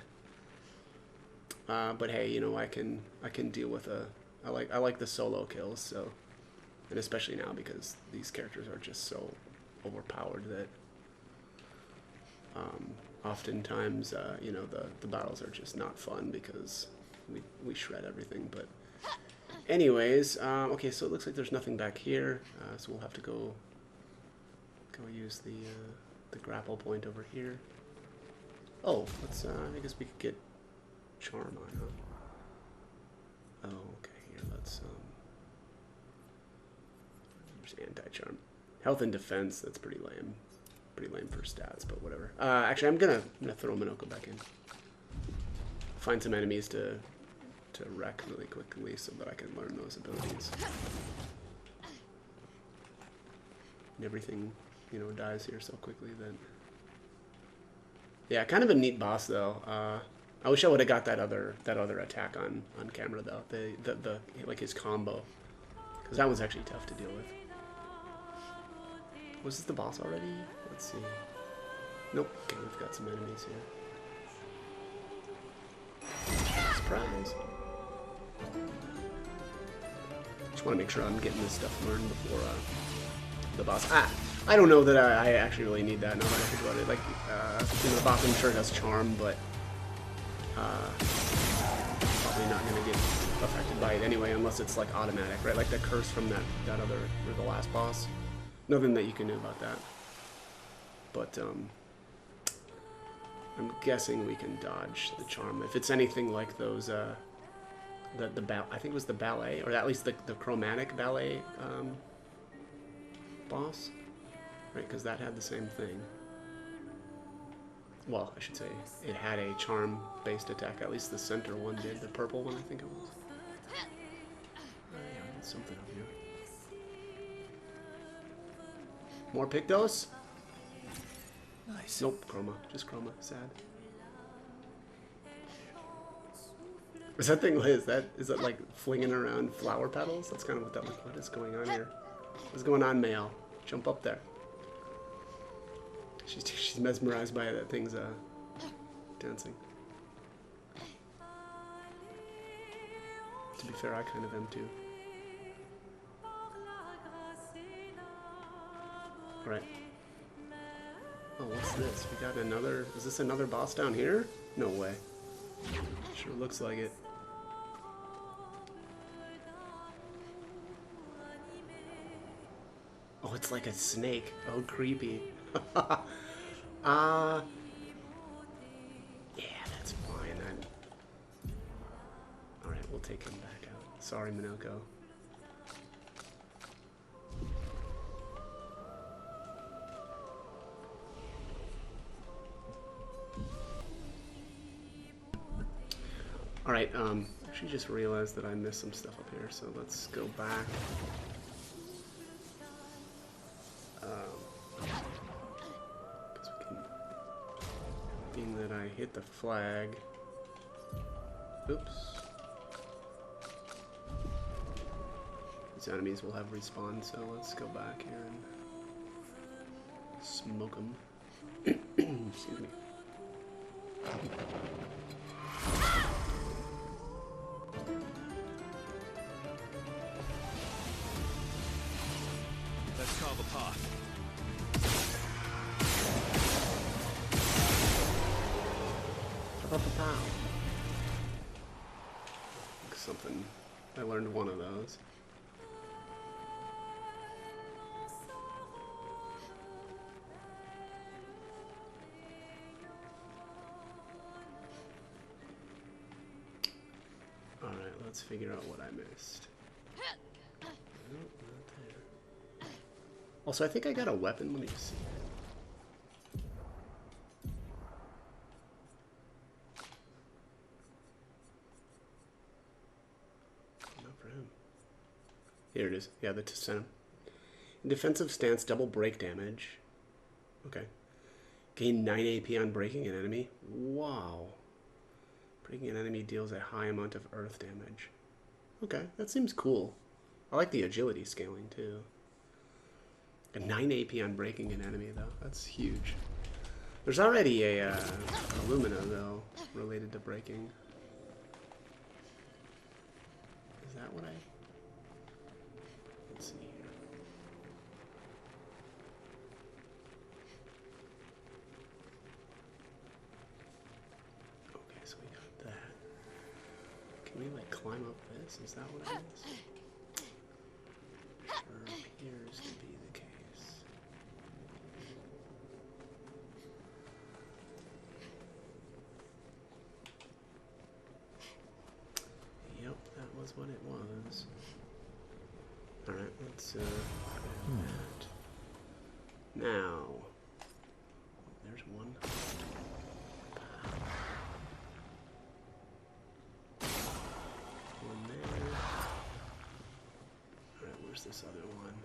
hey, I can deal with I like the solo kills, so, and especially now because these characters are just so overpowered that oftentimes you know, the battles are just not fun because we shred everything. But anyways, okay, so it looks like there's nothing back here, so we'll have to go use the grapple point over here. Oh, let's I guess we could get charm on, huh? Oh, okay, here, let's there's anti-charm. Health and defense, that's pretty lame. Pretty lame for stats, but whatever. Actually, I'm gonna throw Minoko back in. Find some enemies to wreck really quickly so that I can learn those abilities. And everything, you know, dies here so quickly that... Yeah, kind of a neat boss though. I wish I would have got that other attack on camera though. The like his combo, because that was actually tough to deal with. Was this the boss already? Let's see. Nope. Okay, we've got some enemies here. Surprise. Just want to make sure I'm getting this stuff learned before the boss. I don't know that I actually really need that now that I think about it. Like, you know, the boss I'm sure has charm, but probably not going to get affected by it anyway unless it's like automatic, right? Like the curse from that other, or the last boss. Nothing that you can do about that. But I'm guessing we can dodge the charm. If it's anything like those, I think it was the ballet, or at least the chromatic ballet boss, right? Because that had the same thing. Well, I should say it had a charm-based attack. At least the center one did. The purple one, I think it was. Yeah, there's something up here. More Pictos? Nice. Nope, Chroma. Just Chroma. Sad. Is that thing, is that like flinging around flower petals? That's kind of what that looked like. What is going on here? What's going on, Mael? Jump up there. She's mesmerized by that thing's dancing. To be fair, I kind of am too. Right. Oh, what's this? We got another... Is this another boss down here? No way. Sure looks like it. Oh, it's like a snake. Oh, creepy. Yeah, that's fine. Alright, we'll take him back out. Sorry, Minoko. Alright, actually just realized that I missed some stuff up here, so let's go back. Because we can... Being that I hit the flag... Oops. These enemies will have respawn, so let's go back here and... smoke them. Excuse me. Let's carve a path. Something. I learned one of those. Alright, let's figure out what I missed. Oh, not there. Also, I think I got a weapon. Let me see. Not for him. Here it is. Yeah, the Tsenum. In defensive stance, double break damage. Okay. Gain 9 AP on breaking an enemy. Wow. Breaking an enemy deals a high amount of earth damage. Okay, that seems cool. I like the agility scaling too. A 9 AP on breaking an enemy though. That's huge. There's already a Illumina though, related to breaking. Is that what I... Let's see here. Okay, so we got that. Can we, like, climb up this? Is that what it is? Sure appears to be the case. Yep, that was what it was. Alright, let's grab that. Now, there's one. One there. Alright, where's this other one?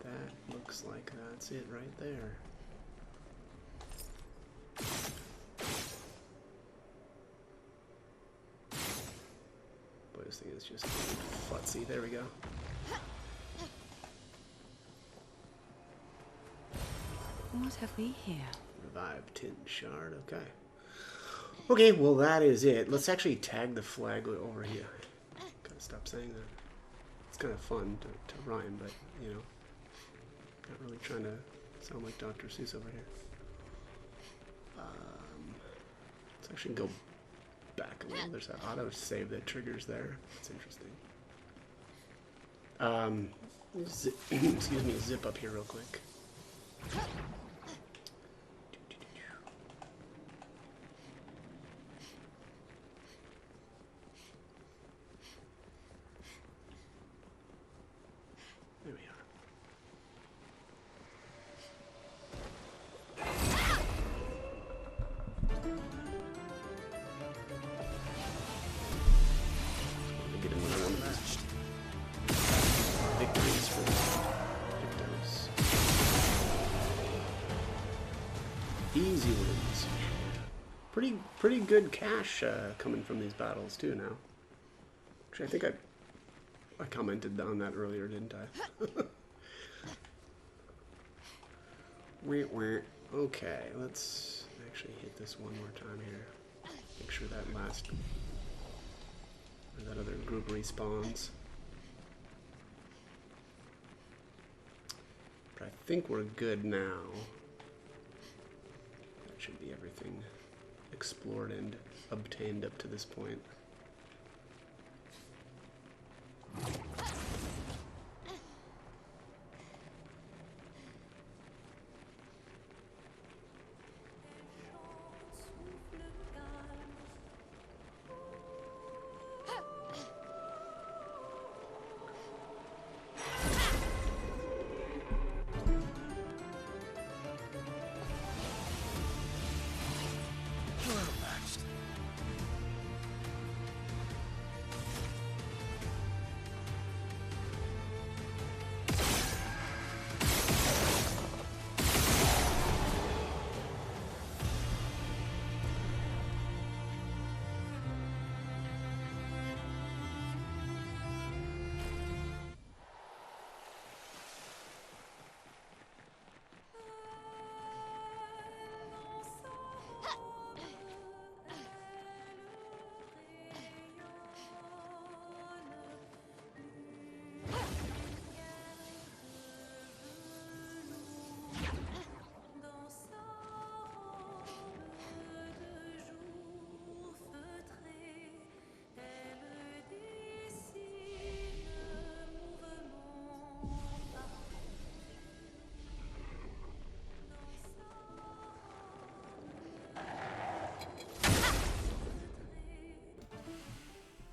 That looks like that's it right there. Boy, this thing is just futzy. There we go. What have we here? Revive tin shard, okay. Okay, well that is it. Let's actually tag the flag over here. Gotta stop saying that. It's kind of fun to rhyme, but, you know, not really trying to sound like Dr. Seuss over here. Let's actually go back a little. There's that auto save that triggers there. That's interesting. Excuse me, zip up here real quick. There we are. Get another one matched. Victories for the victims. Easy wins. Pretty good cash coming from these battles too now. Actually, I think I commented on that earlier, didn't I? Okay, let's actually hit this one more time here. Make sure that that other group respawns. But I think we're good now. That should be everything explored and obtained up to this point.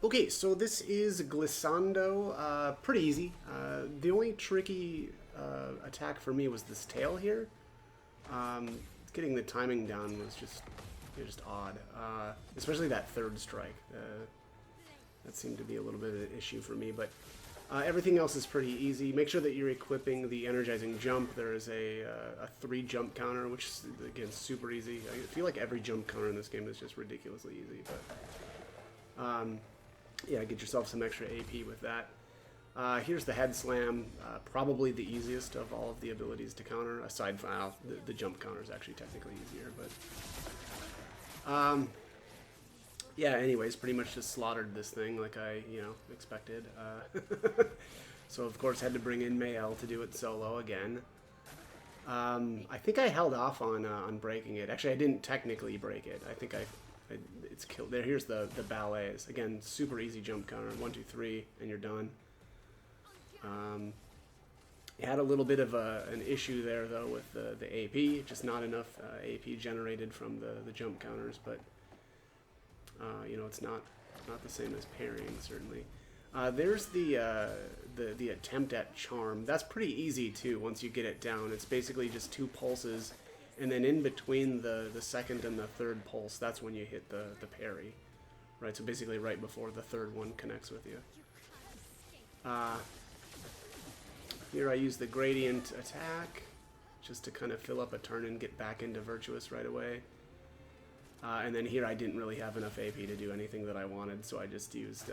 Okay, so this is Glissando. Pretty easy. The only tricky attack for me was this tail here. Getting the timing down was just odd. Especially that third strike. That seemed to be a little bit of an issue for me, but everything else is pretty easy. Make sure that you're equipping the energizing jump. There is a 3 jump counter, which is, again, super easy. I feel like every jump counter in this game is just ridiculously easy, but yeah, get yourself some extra AP with that. Here's the head slam, probably the easiest of all of the abilities to counter, aside from the jump counter is actually technically easier, but yeah, anyways, pretty much just slaughtered this thing like I, expected. So of course had to bring in Mael to do it solo again. I think I held off on breaking it. Actually, I didn't technically break it. I think it's killed. There, here's the ballets. Again, super easy jump counter. 1, 2, 3, and you're done. It had a little bit of an issue there though with the AP. Just not enough AP generated from the jump counters, but it's not the same as parrying certainly. There's the attempt at charm. That's pretty easy too once you get it down. It's basically just 2 pulses, and then in between the second and the third pulse, that's when you hit the parry. Right, so basically right before the third one connects with you. Here I use the gradient attack just to kind of fill up a turn and get back into Virtuous right away. And then here I didn't really have enough AP to do anything that I wanted, so I just used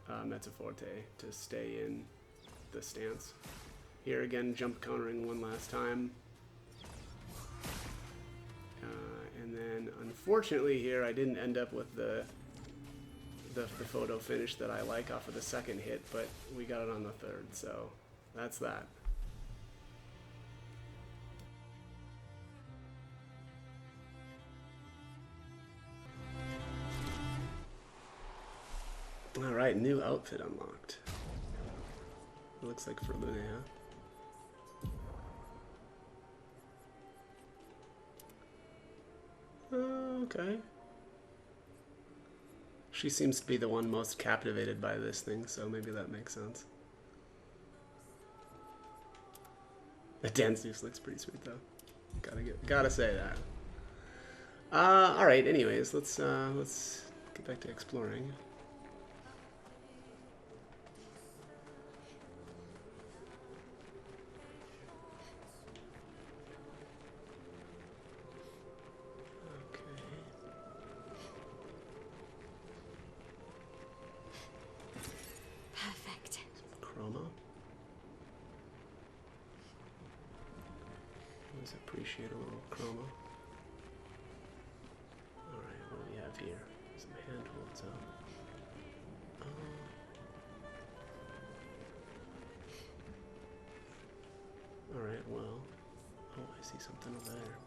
Mezzoforte to stay in the stance. Here again, jump countering one last time. And then unfortunately here I didn't end up with the photo finish that I like off of the second hit, but we got it on the third, so that's that. Alright, new outfit unlocked. It looks like for Lune, huh? Okay. She seems to be the one most captivated by this thing, so maybe that makes sense. The dance juice looks pretty sweet though. Gotta say that. All right. Anyways, let's get back to exploring. Appreciate a little chroma. Alright, what do we have here? Some hand holds up. Alright, well. Oh, I see something over there.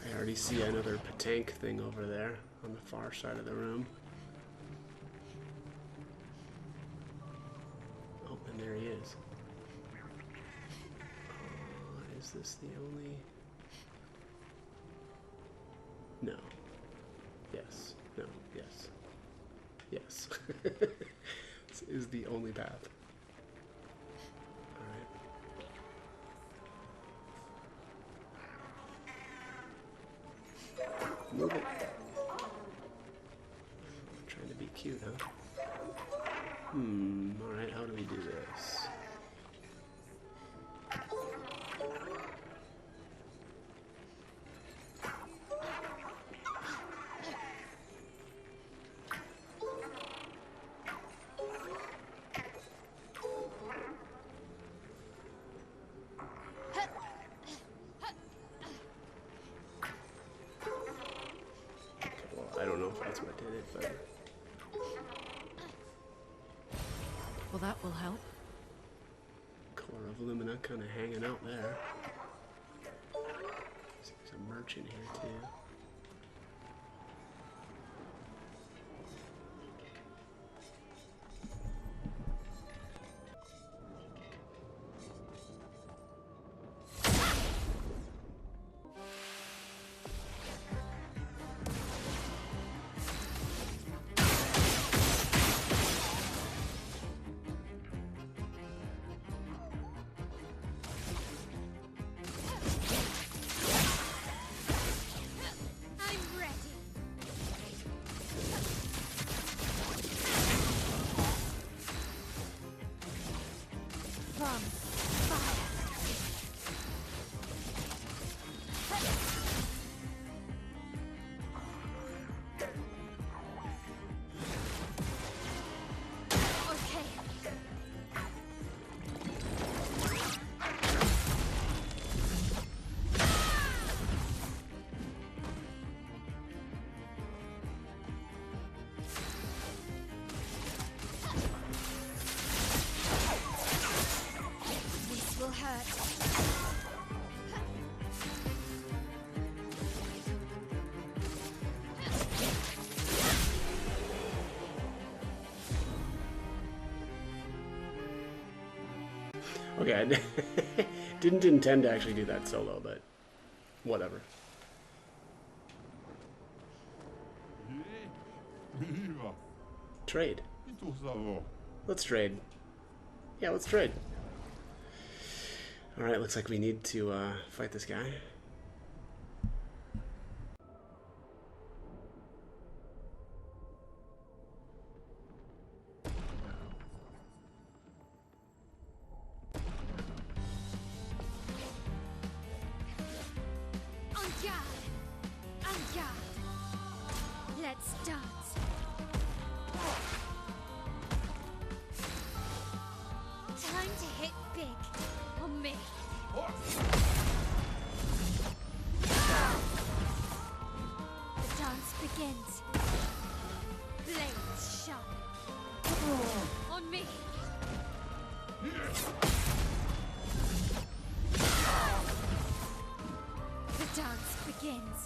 I already see another Patank thing over there on the far side of the room. Oh, and there he is. Is this the only... No. Yes. No. Yes. Yes. This is the only path. Move it. Trying to be cute, huh? Alright, how do we do this? I don't know if that's what did it, but... Well, that will help. Core of Lumina kind of hanging out there. There's a merchant here, too. Okay, I didn't intend to actually do that solo, but whatever. Trade. Let's trade. Yeah, let's trade. Alright, looks like we need to fight this guy. Let's dance. Time to hit big on me. The dance begins. Blades sharp. On me. The dance begins.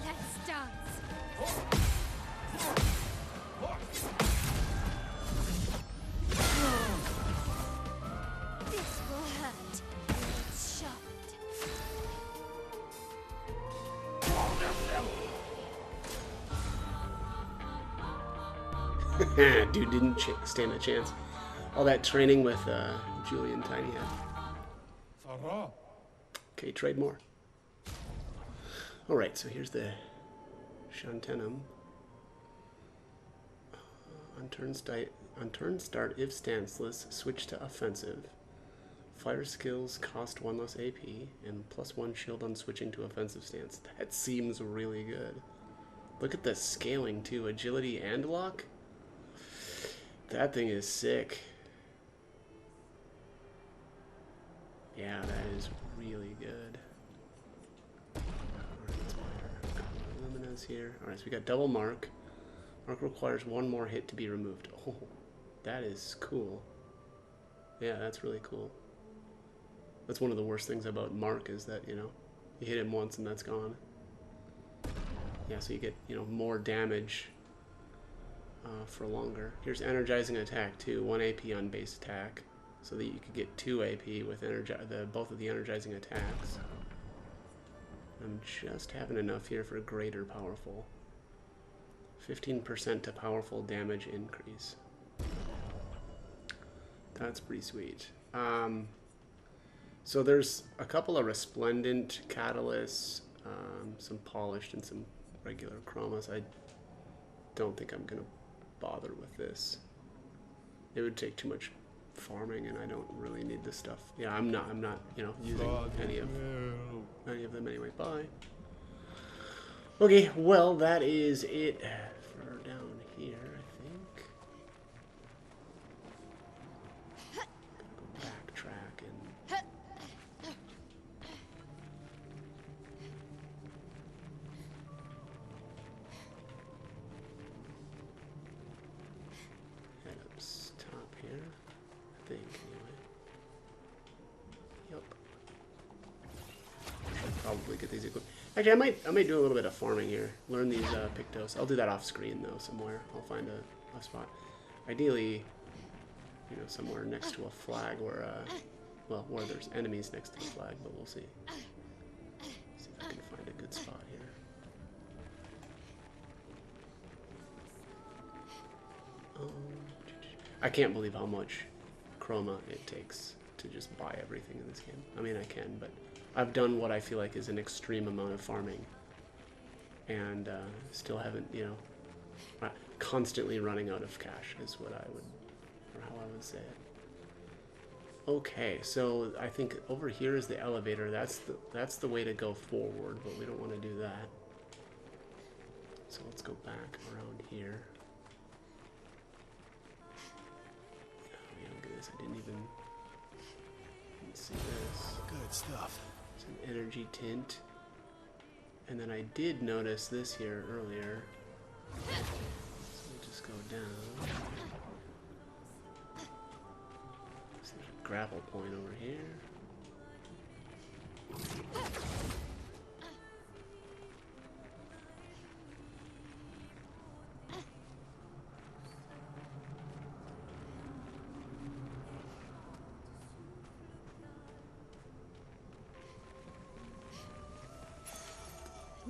Let's dance. This will hurt. It's sharpened. Dude didn't stand a chance. All that training with Julian Tiny Head. Okay, trade more. Alright, so here's the Shantenum. On turn start, if stanceless, switch to offensive. Fire skills cost 1 less AP, and +1 shield on switching to offensive stance. That seems really good. Look at the scaling too, agility and luck. That thing is sick. Yeah, that is really good. Luminous here. Alright, so we got double mark. Mark requires 1 more hit to be removed. Oh, that is cool. Yeah, that's really cool. That's one of the worst things about mark is that, you know, you hit him once and that's gone. Yeah, so you get, you know, more damage for longer. Here's energizing attack too. 1 AP on base attack, so that you could get 2 AP with both of the energizing attacks. I'm just having enough here for greater powerful. 15% to powerful damage increase. That's pretty sweet. So there's a couple of resplendent catalysts, some polished and some regular chromas. I don't think I'm gonna bother with this. It would take too much farming, and I don't really need this stuff. Yeah, I'm not, you know, using any of them anyway. Bye. Okay, well, that is it for down here, I think. Go backtrack and head up top here, I think, anyway. Yep. Should probably get these equipped. Actually, I might do a little bit of farming here. Learn these Pictos. I'll do that off screen though, somewhere. I'll find a spot. Ideally, you know, somewhere next to a flag where, well, where there's enemies next to the flag, but we'll see. See if I can find a good spot here. I can't believe how much chroma it takes to just buy everything in this game. I mean, I can, but I've done what I feel like is an extreme amount of farming, and still haven't, you know, constantly running out of cash is what I would, or how I would say it. Okay, so I think over here is the elevator. That's the way to go forward, but we don't want to do that. So let's go back around here. Oh, yeah, look at this. I didn't see this. Good stuff. It's an energy tint. And then I did notice this here earlier. So we'll just go down. So there's a grapple point over here.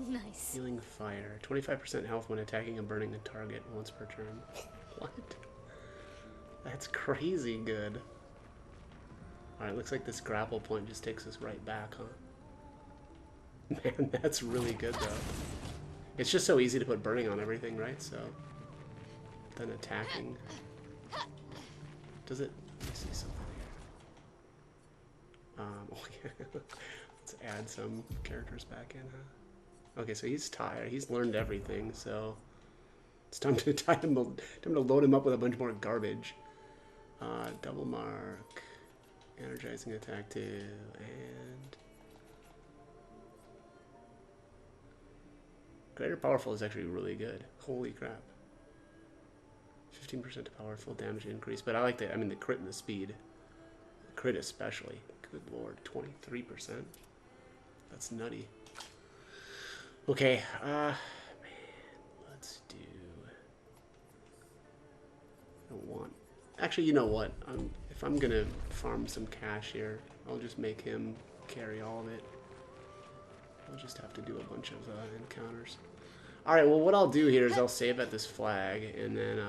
Nice. Healing fire. 25% health when attacking a burning target once per turn. What? That's crazy good. Alright, looks like this grapple point just takes us right back, huh? Man, that's really good though. It's just so easy to put burning on everything, right? So then attacking. Does it? Let me see something here. Oh yeah. Let's add some characters back in, huh? Okay, so he's tired. He's learned everything, so it's time to load him up with a bunch more garbage. Double mark, energizing attack 2, and greater powerful is actually really good. Holy crap! 15% powerful damage increase, but I like the. I mean, the crit and the speed. The crit especially. Good lord, 23%. That's nutty. Okay, man, let's do. I don't want. Actually, you know what? If I'm gonna farm some cash here, I'll just make him carry all of it. I'll just have to do a bunch of encounters. All right. Well, what I'll do here is I'll save at this flag, and then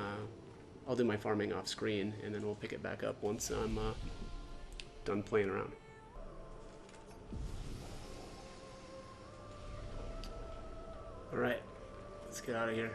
I'll do my farming off screen, and then we'll pick it back up once I'm done playing around. Alright, let's get out of here.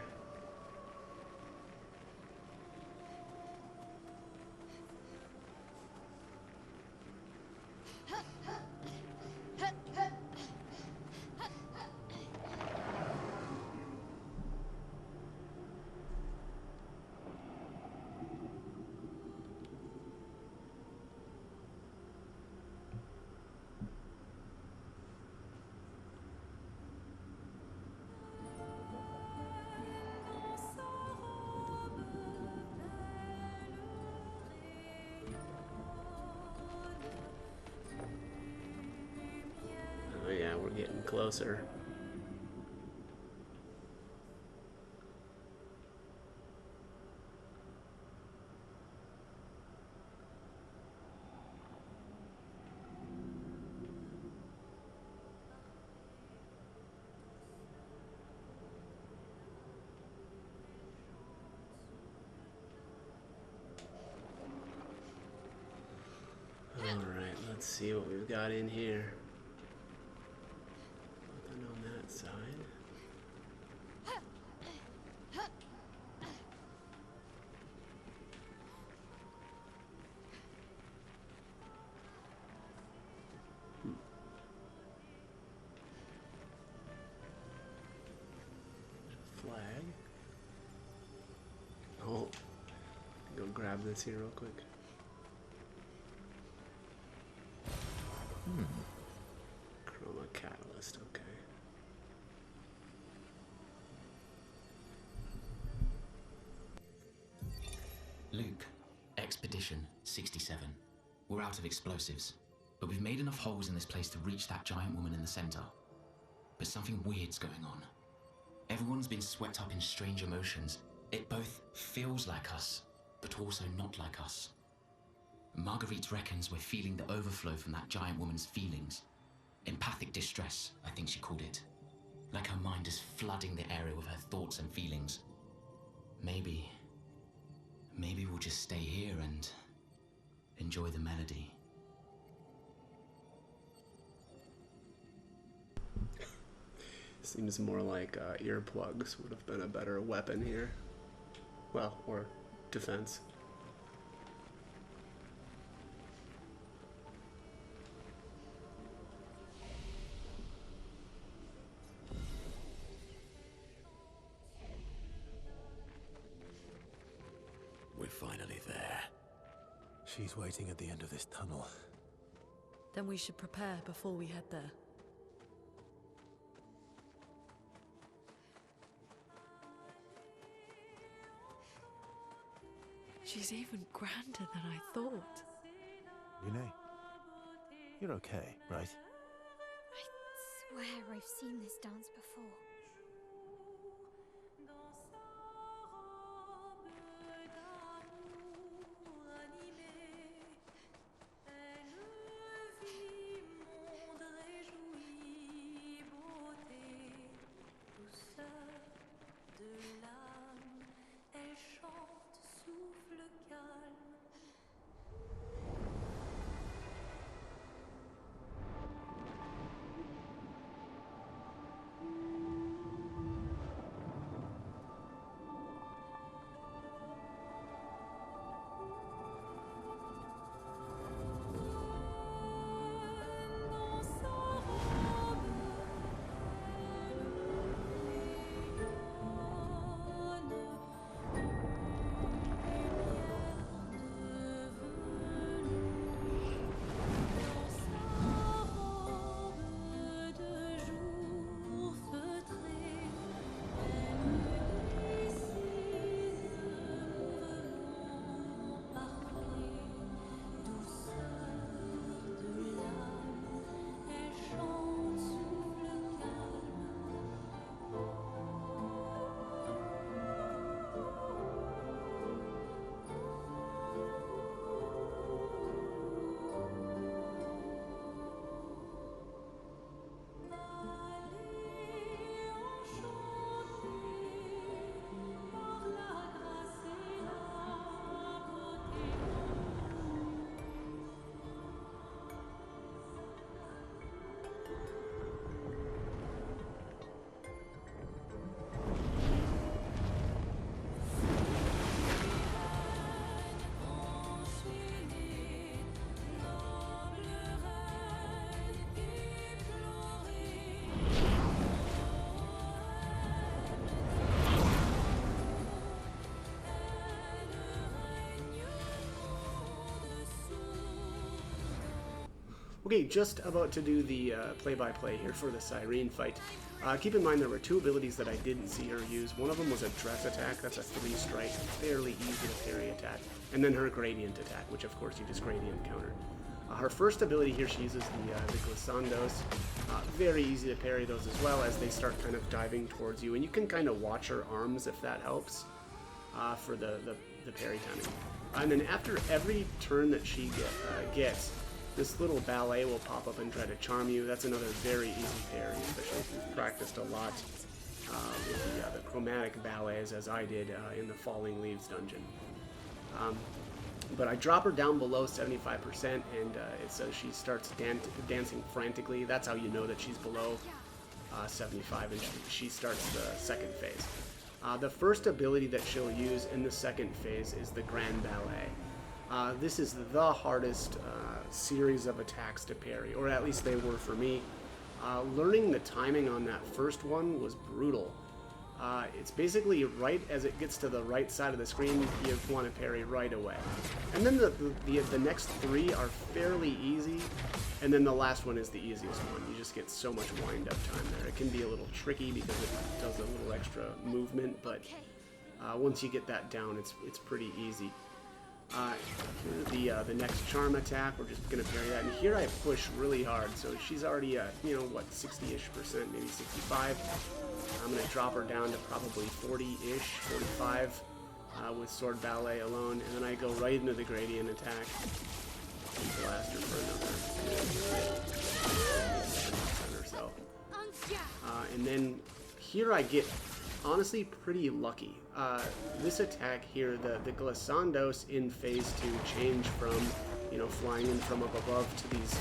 Oh yeah, we're getting closer. Alright, let's see what we've got in here. Nothing on that side. Flag. Oh, go grab this here real quick. Chroma catalyst, okay. Luke, Expedition 67. We're out of explosives, but we've made enough holes in this place to reach that giant woman in the center. But something weird's going on. Everyone's been swept up in strange emotions. It both feels like us, but also not like us. Marguerite reckons we're feeling the overflow from that giant woman's feelings. Empathic distress, I think she called it. Like her mind is flooding the area with her thoughts and feelings. Maybe we'll just stay here and enjoy the melody. Seems more like earplugs would have been a better weapon here. Well, or defense. We're finally there. She's waiting at the end of this tunnel. Then we should prepare before we head there. She's even grander than I thought. Lune, you're okay, right? I swear I've seen this dance before. Okay, just about to do the play-by-play here for the Sirene fight. Keep in mind there were two abilities that I didn't see her use. One of them was a dress attack, that's a 3-strike, fairly easy to parry attack. And then her gradient attack, which of course you just gradient counter. Her first ability here, she uses the Glissandos. Very easy to parry those as well as they start kind of diving towards you. And you can kind of watch her arms if that helps for the parry timing. And then after every turn that she gets, this little ballet will pop up and try to charm you. That's another very easy parry, especially if you've practiced a lot with the chromatic ballets, as I did in the Falling Leaves dungeon. But I drop her down below 75%, and it says she starts dancing frantically. That's how you know that she's below 75, and she starts the second phase. The first ability that she'll use in the second phase is the Grand Ballet. This is the hardest series of attacks to parry, or at least they were for me. Learning the timing on that first one was brutal. It's basically right as it gets to the right side of the screen, you want to parry right away. And then the next three are fairly easy, and then the last one is the easiest one. You just get so much wind-up time there. It can be a little tricky because it does a little extra movement, but once you get that down, it's pretty easy. The next charm attack, we're just going to parry that, and here I push really hard, so she's already at, 60-ish%, maybe 65. I'm going to drop her down to probably 40-ish, 45 with Sword Ballet alone, and then I go right into the gradient attack and blast her for another 10% or so. And then here I get honestly pretty lucky. This attack here, the Glissandos in phase 2 change from, flying in from up above to these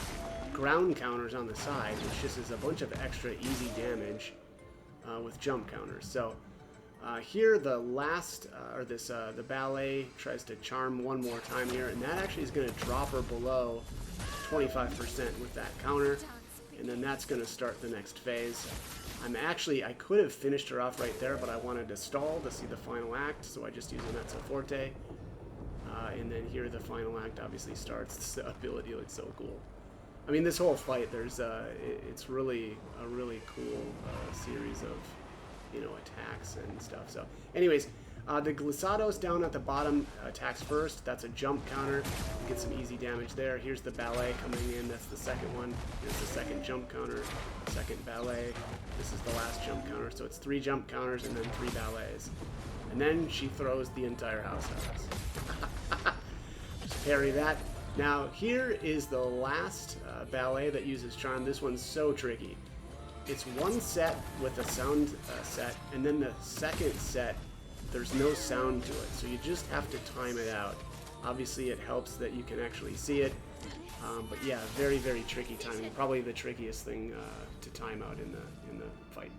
ground counters on the side, which just is a bunch of extra easy damage with jump counters. So here the last, the ballet tries to charm one more time here, and that actually is going to drop her below 25% with that counter, and then that's going to start the next phase. I could have finished her off right there, but I wanted to stall to see the final act, so I just used an Mezzo Forte. And then here the final act obviously starts. This ability looks so cool. I mean, this whole fight, it's really a really cool series of, attacks and stuff. So anyways, The glissados down at the bottom attacks first. That's a jump counter. You get some easy damage there. Here's the ballet coming in. That's the second one. Here's the second jump counter. Second ballet. This is the last jump counter. So it's 3 jump counters and then 3 ballets. And then she throws the entire house at us. Just parry that. Now here is the last ballet that uses charm. This one's so tricky. It's one set with a sound set, and then the second set there's no sound to it, so you just have to time it out. Obviously it helps that you can actually see it, but yeah, very, very tricky timing. Probably the trickiest thing to time out in the fight.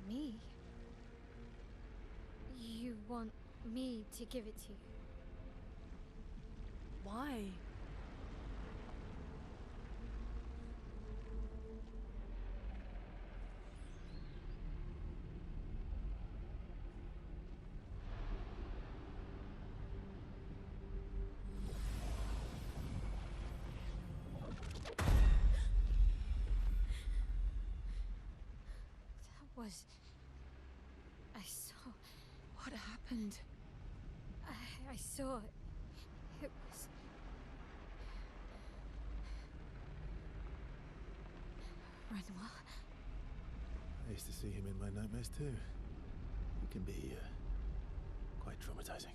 Me? You want me to give it to you? Why? I saw. What happened? I saw. It was. Renoir. I used to see him in my nightmares too. It can be quite traumatizing.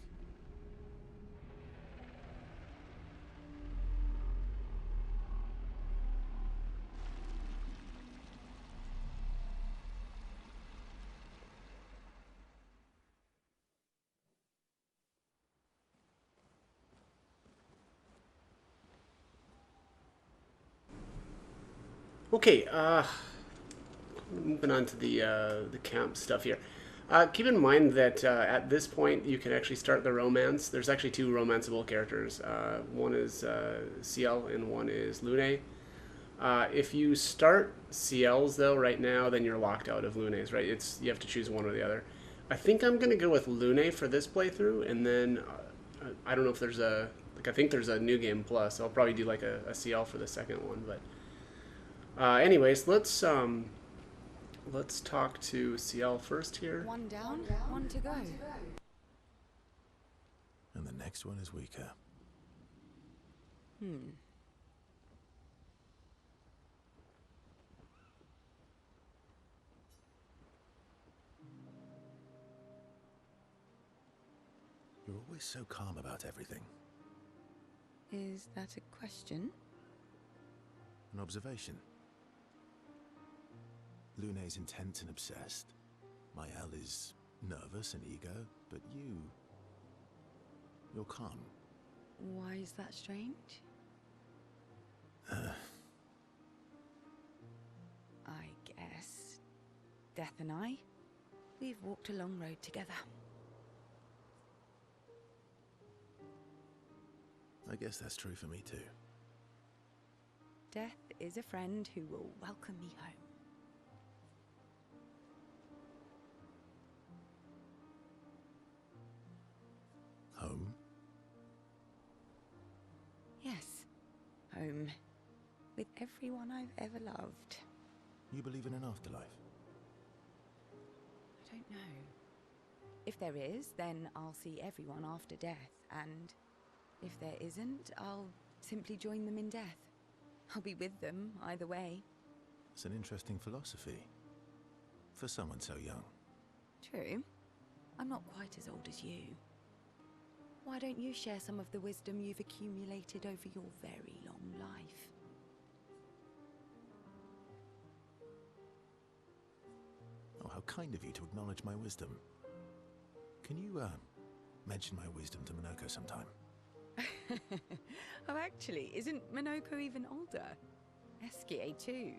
Okay, moving on to the camp stuff here. Keep in mind that at this point you can actually start the romance. There's actually 2 romanceable characters. One is Ciel and one is Lune. If you start Ciel's though right now, then you're locked out of Lune's, right? You have to choose one or the other. I think I'm gonna go with Lune for this playthrough, and then I don't know if there's I think there's a new game plus. I'll probably do like a Ciel for the second one, but anyways, let's let's talk to CL first here. One down, one to go. And the next one is weaker. You're always so calm about everything. Is that a question? An observation. Lune's intense and obsessed. Mael is nervous and eager, but you're calm. Why is that strange? I guess Death and I, we've walked a long road together. I guess that's true for me too. Death is a friend who will welcome me home. Home? Yes, home. With everyone I've ever loved. You believe in an afterlife? I don't know. If there is, then I'll see everyone after death, and if there isn't, I'll simply join them in death. I'll be with them either way. It's an interesting philosophy. For someone so young. True. I'm not quite as old as you. Why don't you share some of the wisdom you've accumulated over your very long life? Oh, how kind of you to acknowledge my wisdom. Can you, mention my wisdom to Minoko sometime? Oh, actually, isn't Minoko even older? Eskie too.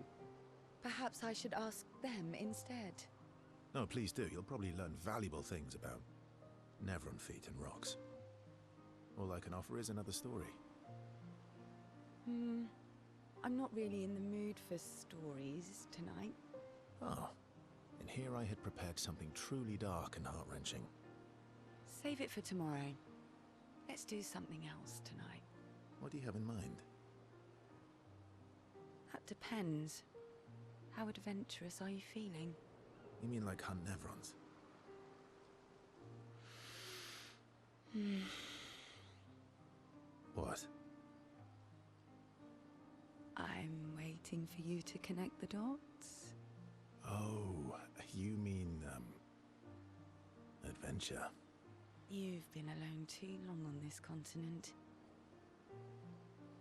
Perhaps I should ask them instead. No, please do. You'll probably learn valuable things about Nevron feet and rocks. All I can offer is another story. I'm not really in the mood for stories tonight. Oh, and here I had prepared something truly dark and heart-wrenching. Save it for tomorrow. Let's do something else tonight. What do you have in mind? That depends. How adventurous are you feeling? You mean like hunt Nevrons? What? I'm waiting for you to connect the dots. Oh, you mean, adventure. You've been alone too long on this continent.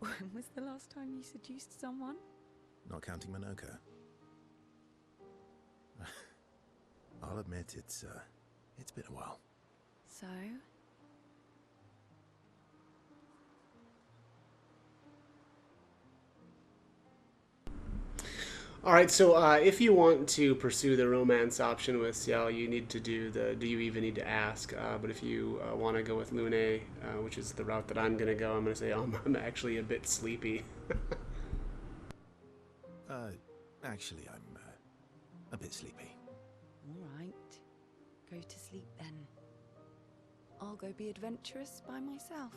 When was the last time you seduced someone? Not counting Minoko. I'll admit it's been a while. So? Alright, so if you want to pursue the romance option with Ciel, you need to do the do you even need to ask. But if you want to go with Lune, which is the route that I'm going to go, I'm going to say I'm actually a bit sleepy. Actually, I'm a bit sleepy. All right. Go to sleep then. I'll go be adventurous by myself.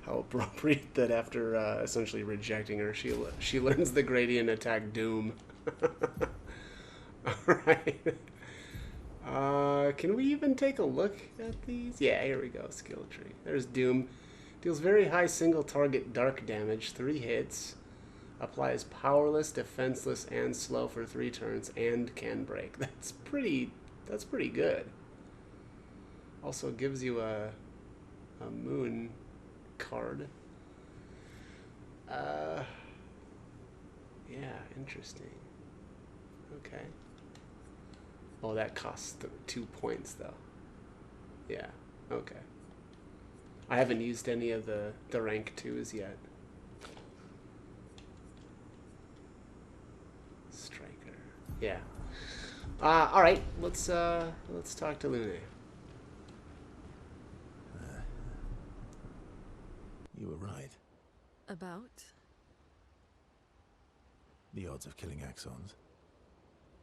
How appropriate that after essentially rejecting her, she learns the gradient attack Doom. Alright. Can we even take a look at these? Yeah, here we go. Skill tree. There's Doom. Deals very high single target dark damage, 3 hits. Applies powerless, defenseless, and slow for 3 turns, and can break. That's pretty good. Also gives you a moon card. Yeah, interesting. Okay. Oh, that costs 2 points though. Yeah, okay. I haven't used any of the rank 2s yet. Striker. Yeah. All right. Let's talk to Lune. You were right. About? The odds of killing Axons.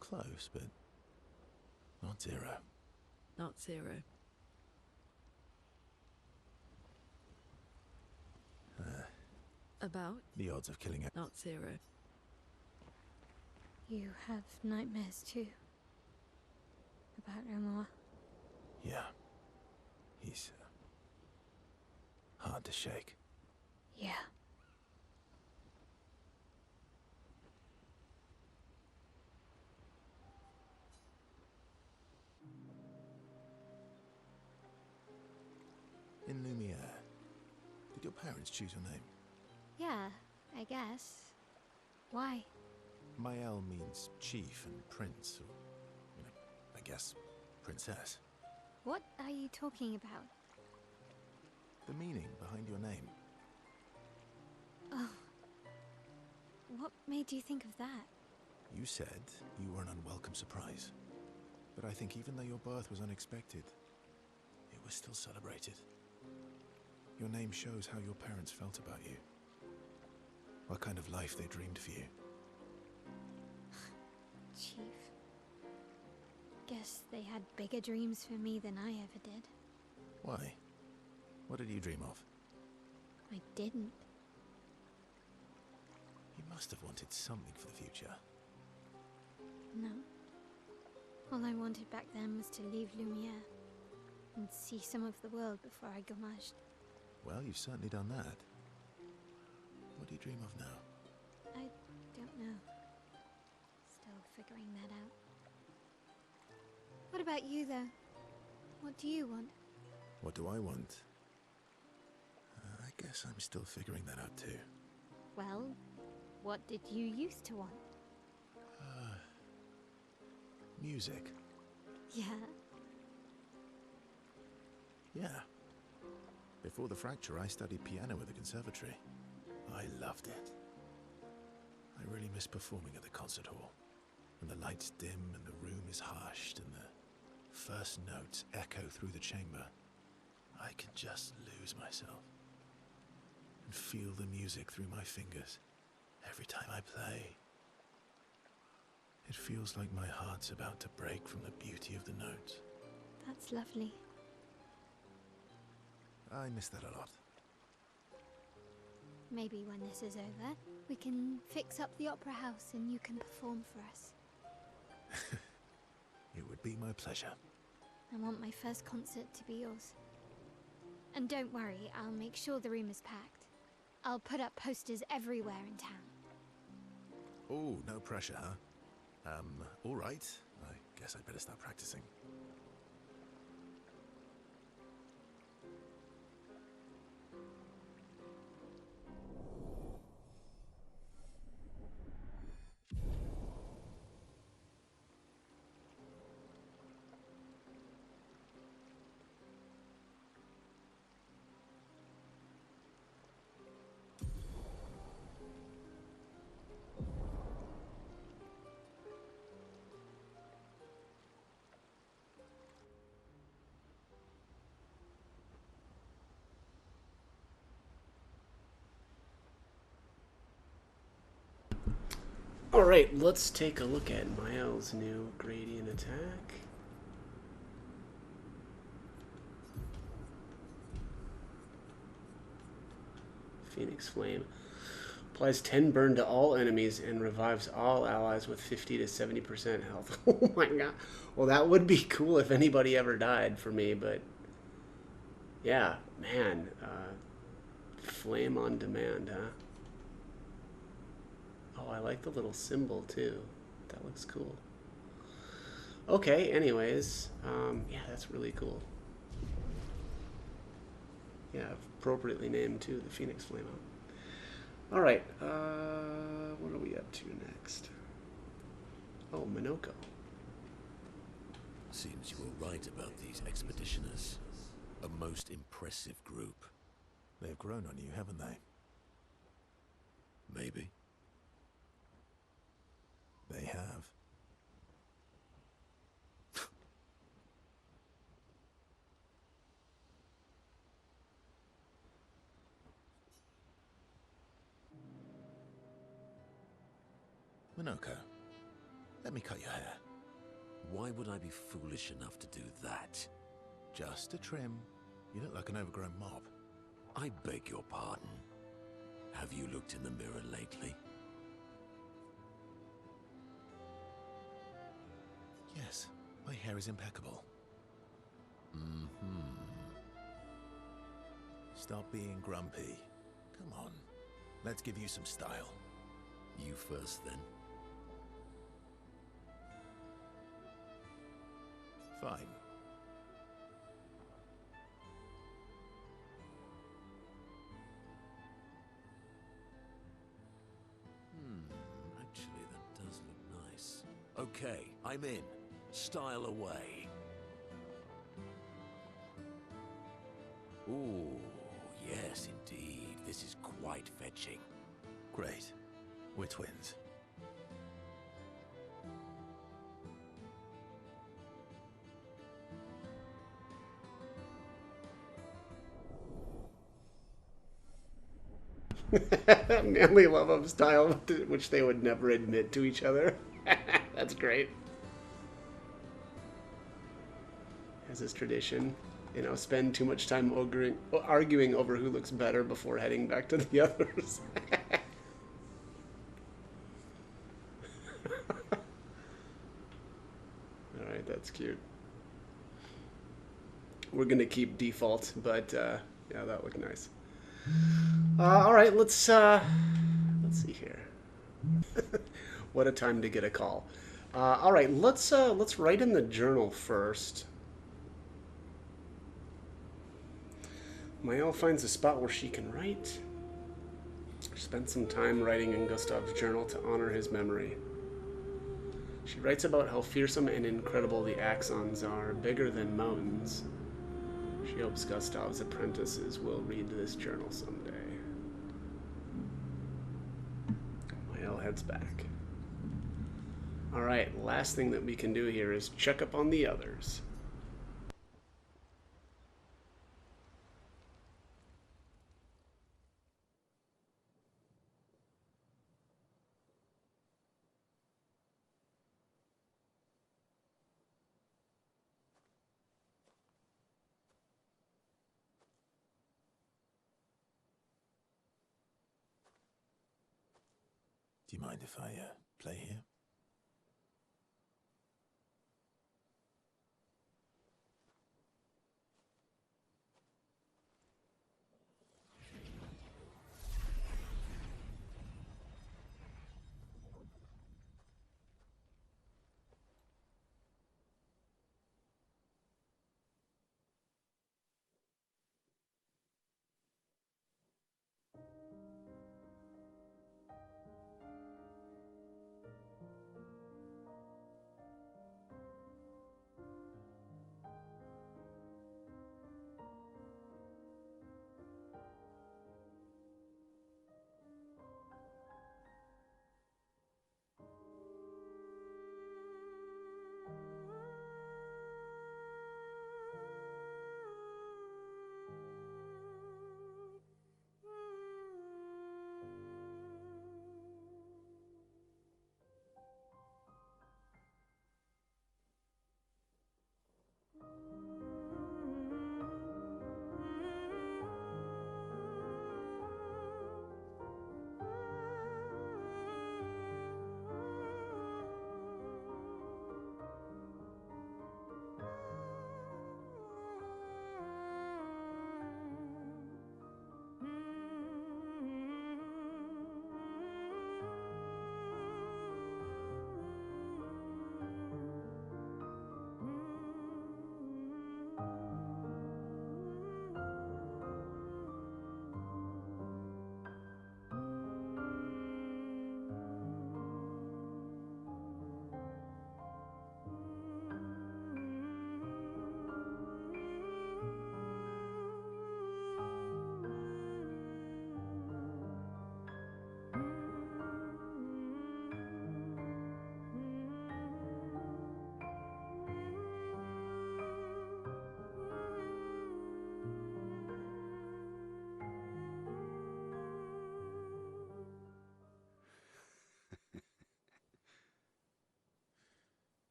Close, but not zero. Not zero. About? The odds of killing Not zero. You have nightmares too. About Omar. Yeah. He's hard to shake. Yeah. In Lumiere, did your parents choose your name? Yeah, I guess. Why? Mael means chief and prince, or, you know, I guess, princess. What are you talking about? The meaning behind your name. Oh. What made you think of that? You said you were an unwelcome surprise. But I think even though your birth was unexpected, it was still celebrated. Your name shows how your parents felt about you. What kind of life they dreamed for you. Chief. Guess they had bigger dreams for me than I ever did. Why? What did you dream of? I didn't. You must have wanted something for the future. No. All I wanted back then was to leave Lumiere and see some of the world before I gommaged. Well, you've certainly done that. What do you dream of now? I don't know. Still figuring that out. What about you, though? What do you want? What do I want? I guess I'm still figuring that out too. Well, what did you used to want? Music. Yeah. Yeah. Before the fracture, I studied piano at the conservatory. I loved it. I really miss performing at the concert hall. When the lights dim and the room is hushed and the first notes echo through the chamber, I can just lose myself and feel the music through my fingers every time I play. It feels like my heart's about to break from the beauty of the notes. That's lovely. I miss that a lot. Maybe when this is over, we can fix up the opera house and you can perform for us. It would be my pleasure. I want my first concert to be yours. And don't worry, I'll make sure the room is packed. I'll put up posters everywhere in town. Oh, no pressure, huh? All right. I guess I'd better start practicing. Alright, let's take a look at Mael's new gradient attack. Phoenix Flame. Applies 10 burn to all enemies and revives all allies with 50 to 70% health. Oh my god. Well, that would be cool if anybody ever died for me, but yeah, man. Flame on demand, huh? Oh, I like the little symbol too. That looks cool. Okay, anyways, yeah, that's really cool. Yeah, appropriately named too, the Phoenix Flame. All right, what are we up to next? Oh, Minoko. Seems you were right about these expeditioners. A most impressive group. They've grown on you, haven't they? Maybe. They have. Minoko, let me cut your hair. Why would I be foolish enough to do that? Just a trim. You look like an overgrown mob. I beg your pardon. Have you looked in the mirror lately? Yes, my hair is impeccable. Mm-hmm. Stop being grumpy. Come on, let's give you some style. You first, then. Fine. Actually, that does look nice. Okay, I'm in. Style away. Ooh, yes, indeed. This is quite fetching. Great. We're twins. Manly love of style, which they would never admit to each other. That's great. As is tradition, you know, spend too much time arguing over who looks better before heading back to the others. Alright, that's cute. We're gonna keep default, but yeah, that looked nice. All right, let's see here. What a time to get a call. All right, let's write in the journal first. Maëlle finds a spot where she can write. Spent some time writing in Gustav's journal to honor his memory. She writes about how fearsome and incredible the Axons are, bigger than mountains. She hopes Gustav's apprentices will read this journal someday. Maëlle heads back. Alright, last thing that we can do here is check up on the others. Do you mind if I play here?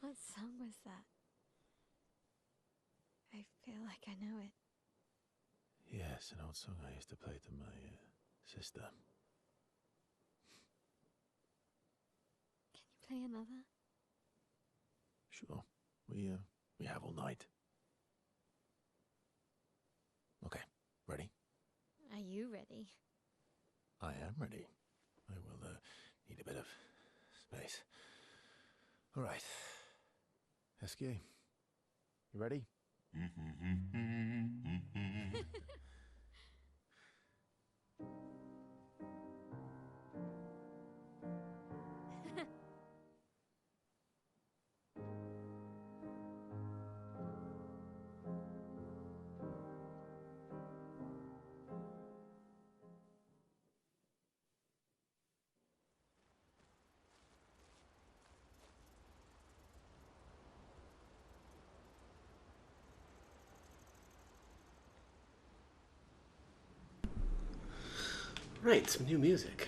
What song was that? I feel like I know it. Yes, an old song I used to play to my sister. Can you play another? Sure. We have all night. Okay, ready? Are you ready? I am ready. I will need a bit of space. All right. Esquier, you ready? Right, some new music.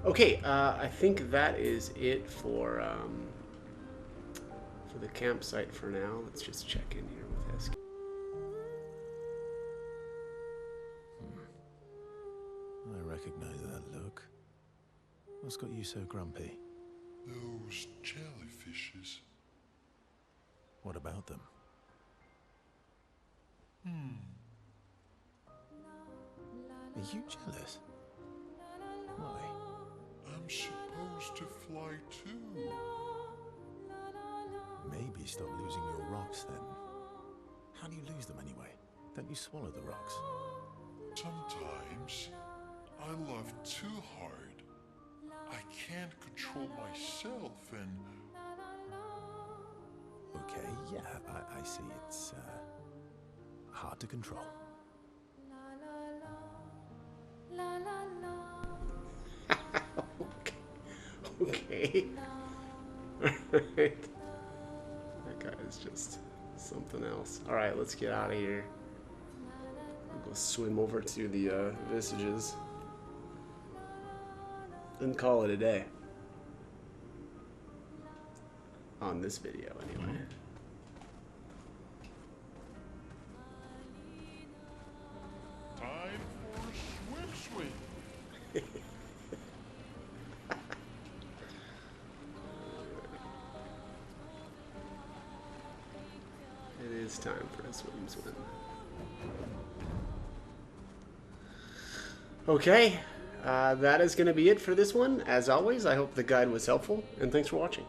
Okay, I think that is it for the campsite for now. Let's just check in here with Esky. I recognize that look. What's got you so grumpy? Those jellyfishes. What about them? Are you jealous? Why? I'm supposed to fly too. Maybe stop losing your rocks then. How do you lose them anyway? Don't you swallow the rocks? Sometimes I love too hard. I can't control myself and... Okay, yeah, I see. It's hard to control. Okay. Alright. That guy is just something else. Alright, let's get out of here. We'll go swim over to the Visages. And call it a day. On this video, anyway. Time for a swim. It is time for a swim. Okay, that is going to be it for this one. As always, I hope the guide was helpful, and thanks for watching.